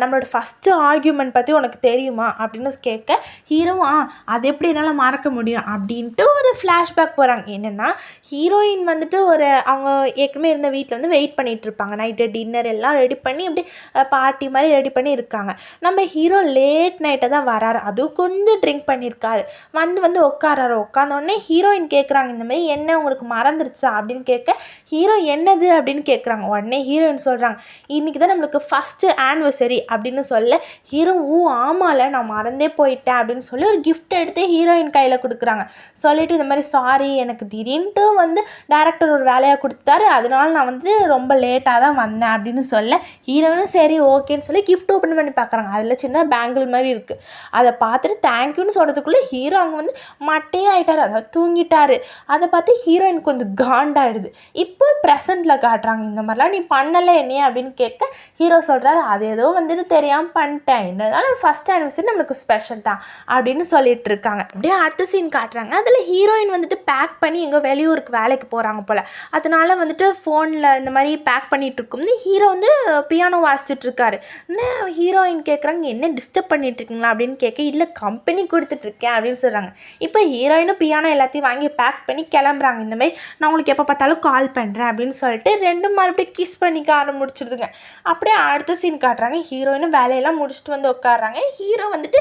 நம்மளோட ஃபஸ்ட்டு ஆர்கியூமெண்ட் பற்றி உனக்கு தெரியுமா அப்படின்னு கேட்க ஹீரோவும் அது எப்படி என்னால் மறக்க முடியும் அப்படின்ட்டு ஒரு ஃப்ளாஷ்பேக் போகிறாங்க. என்னென்னா ஹீரோயின் வந்துட்டு அவங்க ஏற்கனவே இருந்த வீட்டில் வந்து வெயிட் பண்ணிகிட்டு இருப்பாங்க. நைட்டு டின்னர் எல்லாம் ரெடி பண்ணி அப்படி பார்ட்டி மாதிரி ரெடி பண்ணி இருக்காங்க. நம்ம ஹீரோ லேட் நைட்டை தான் வராரு, அதுவும் கொஞ்சம் ட்ரிங்க் பண்ணியிருக்காரு. வந்து உட்காராரு. உட்காந்தோடனே ஹீரோயின் கேட்குறாங்க, இந்த மாதிரி என்ன உங்களுக்கு மறந்துருச்சா அப்படின்னு கேட்க ஹீரோ என்னது அப்படின்னு கேட்குறாங்க. உடனே ஹீரோயின் சொல்கிறாங்க, இன்றைக்கி தான் நம்மளுக்கு ஃபஸ்ட்டு ஆனிவர்சரி அப்படின்னு சொல்ல ஹீரோ ஆமால நான் மறந்தே போயிட்டேன் அப்படின்னு சொல்லி ஒரு கிஃப்ட் எடுத்து ஹீரோயின் கையில் கொடுக்குறாங்க. சொல்லிவிட்டு இந்த மாதிரி சாரி எனக்கு திடீர்னுட்டு வந்து டேரக்டர் ஒரு வேலையாக கொடுத்தாரு, அதனால நான் வந்து ரொம்ப லேட்டாக தான் வந்தேன் அப்படின்னு சொல்ல ஹீரோயினும் சரி ஓகேன்னு சொல்லி கிஃப்ட் ஓப்பன் பண்ணி பார்க்குறாங்க. அதில் சின்ன பேங்கிள் மாதிரி இருக்குது. அதை பார்த்துட்டு தேங்க்யூன்னு சொல்கிறதுக்குள்ளே ஹீரோ அங்கே வந்து மட்டையே ஆகிட்டார், அதாவது தூங்கிட்டார். அதை பார்த்து ஹீரோயின் கொஞ்சம் காண்டாயிடுது. இப்போ ப்ரெசண்ட்டில் காட்டுறாங்க, இந்த மாதிரிலாம் நீ பண்ணலை என்னையே அப்படின்னு கேட்க ஹீரோ சொல்கிறாரு, அது ஏதோ வந்துட்டு தெரியாமல் பண்ணிட்டேன், என்னதாலும் ஃபஸ்ட் ஆனிவர்சரி நம்மளுக்கு ஸ்பெஷல் தான் அப்படின்னு சொல்லிட்டு இருக்காங்க. அப்படியே அடுத்த சீன் காட்டுறாங்க. அதில் ஹீரோயின் வந்துட்டு பேக் பண்ணி எங்கே வெளியூருக்கு வேலைக்கு போகிறாங்க போல். அதனால வந்துட்டு ஃபோனில் இந்த மாதிரி பேக் பண்ணிகிட்டு இருக்கும்போது ஹீரோ வந்து பியானோ வாசிச்சுட்டு இருக்காரு. என்ன ஹீரோயின் கேட்குறாங்க, என்ன டிஸ்டர்ப் பண்ணிட்டு இருக்கீங்களா அப்படின்னு கேட்க இல்லை கம்பெனி கொடுத்துட்ருக்கேன் அப்படின்னு சொல்கிறாங்க. இப்போ ஹீரோயினும் பியானோ எல்லாத்தையும் வாங்கி பேக் பண்ணி கிளம்புறாங்க. இந்த மாதிரி நான் உங்களுக்கு எப்போ பார்த்தாலும் கால் பண்ணுறேன் அப்படின்னு சொல்லிட்டு ரெண்டும் மறுபடியும் கிஸ் பண்ணிக்க ஆரம்பிச்சிடுதுங்க. அப்படியே அடுத்த சீன் காட்டுறாங்க. ஹீரோயினும் வேலையெல்லாம் முடிச்சுட்டு வந்து உட்காடுறாங்க. ஹீரோ வந்துட்டு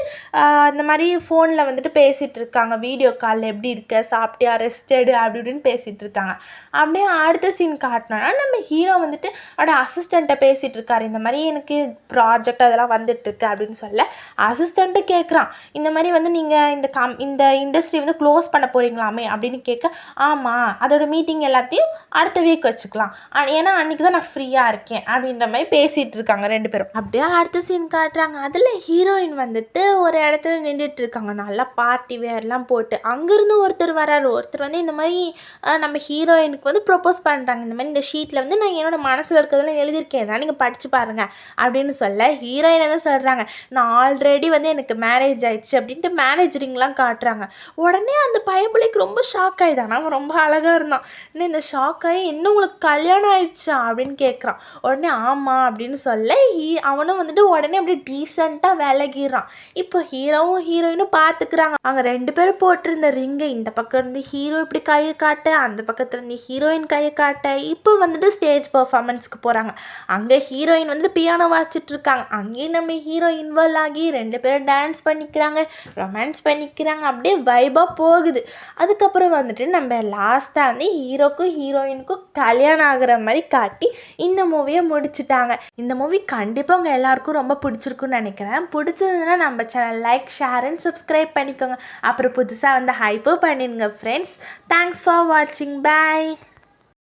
இந்த மாதிரி ஃபோனில் வந்துட்டு பேசிகிட்டு இருக்காங்க. வீடியோ காலில் எப்படி இருக்க, சாப்பிட்டியா, ரெஸ்டடு அப்படி இப்படின்னு பேசிகிட்டு இருக்காங்க. அப்படியே அடுத்த சீன் காட்டினோன்னா நம்ம ஹீரோ வந்துட்டு அவரோட அசிஸ்டண்ட்டை பேசிகிட்டு இருக்காரு. இந்த மாதிரி எனக்கு ப்ராஜெக்ட் அதெல்லாம் வந்துட்டுருக்கு அப்படின்னு சொல்ல அசிஸ்டண்ட்டு கேட்குறான், இந்த மாதிரி வந்து நீங்கள் இந்த இண்டஸ்ட்ரி வந்து க்ளோஸ் பண்ண போகிறீங்களாமே அப்படின்னு கேட்க ஆமாம் அதோட மீட்டிங் எல்லாத்தையும் அடுத்த வீக் வச்சுக்கலாம், ஏன்னா அன்றைக்கி தான் நான் ஃப்ரீயாக இருக்கேன் அப்படின்ற மாதிரி பேசிகிட்டு இருக்காங்க 2 பேரும். அப்படியே அடுத்த சீன் காட்டுறாங்க. அதில் ஹீரோயின் வந்துட்டு ஒரு இடத்துல நின்றுட்டு இருக்காங்க, நல்லா பார்ட்டி வேர்லாம் போட்டு. அங்கேருந்து ஒருத்தர் வராரு. ஒருத்தர் வந்து இந்த மாதிரி நம்ம ஹீரோயினுக்கு வந்து ப்ரப்போஸ் பண்ணுறாங்க. இந்த மாதிரி இந்த ஷீட்டில் வந்து நான் என்னோட மனசில் இருக்கிறதெல்லாம் எழுதியிருக்கேன், தான் நீங்கள் படித்து பாருங்கள் அப்படின்னு சொல்ல ஹீரோயின் வந்து சொல்கிறாங்க, நான் ஆல்ரெடி வந்து எனக்கு மேரேஜ் ஆயிடுச்சு அப்படின்ட்டு மேரேஜ் ரிங்லாம் காட்டுறாங்க. உடனே அந்த பயபிள்ளைக்கு ரொம்ப ஷாக் ஆகிதான். அவன் ரொம்ப அழகாக இருந்தான். இன்னும் இந்த ஷாக் ஆகி இன்னும் உங்களுக்கு கல்யாணம் ஆயிடுச்சா அப்படின்னு கேட்குறான். உடனே ஆமாம் அப்படின்னு சொல்ல அவனும் வந்துட்டு உடனே அப்படியே டீசெண்டாக விலகிடுறான். இப்போ ஹீரோவும் ஹீரோயினும் பார்த்துக்கிறாங்க. அவங்க 2 பேரும் போட்டிருந்த ரிங்கை இந்த பக்கம் இருந்து ஹீரோ இப்படி கையை காட்ட, அந்த பக்கத்துல இருந்து ஹீரோயின் கையை காட்ட. இப்போ வந்துட்டு ஸ்டேஜ் பர்ஃபார்மன்ஸ்க்கு போகிறாங்க. அங்கே ஹீரோயின் வந்து பியானோ வாசிச்சுட்டு இருக்காங்க. அங்கேயும் நம்ம ஹீரோ இன்வால்வ் ஆகி 2 பேரும் டான்ஸ் பண்ணிக்கிறாங்க, ரொமான்ஸ் பண்ணிக்கிறாங்க. அப்படியே வைபாக போகுது. அதுக்கப்புறம் வந்துட்டு நம்ம லாஸ்ட்டாக வந்து ஹீரோக்கும் ஹீரோயினுக்கும் கல்யாணம் ஆகிற மாதிரி காட்டி இந்த மூவியை முடிச்சுட்டாங்க. இந்த மூவி கண்டிப்பாக உங்கள் எல்லாருக்கும் ரொம்ப பிடிச்சிருக்குன்னு நினைக்கிறேன். பிடிச்சதுன்னா நம்ம channel like, share and subscribe பண்ணிக்கோங்க. அப்புறம் புதுசாக வந்து ஹைப்போ பண்ணிடுங்க ஃப்ரெண்ட்ஸ். தேங்க்ஸ் ஃபார் வாட்சிங். பாய்.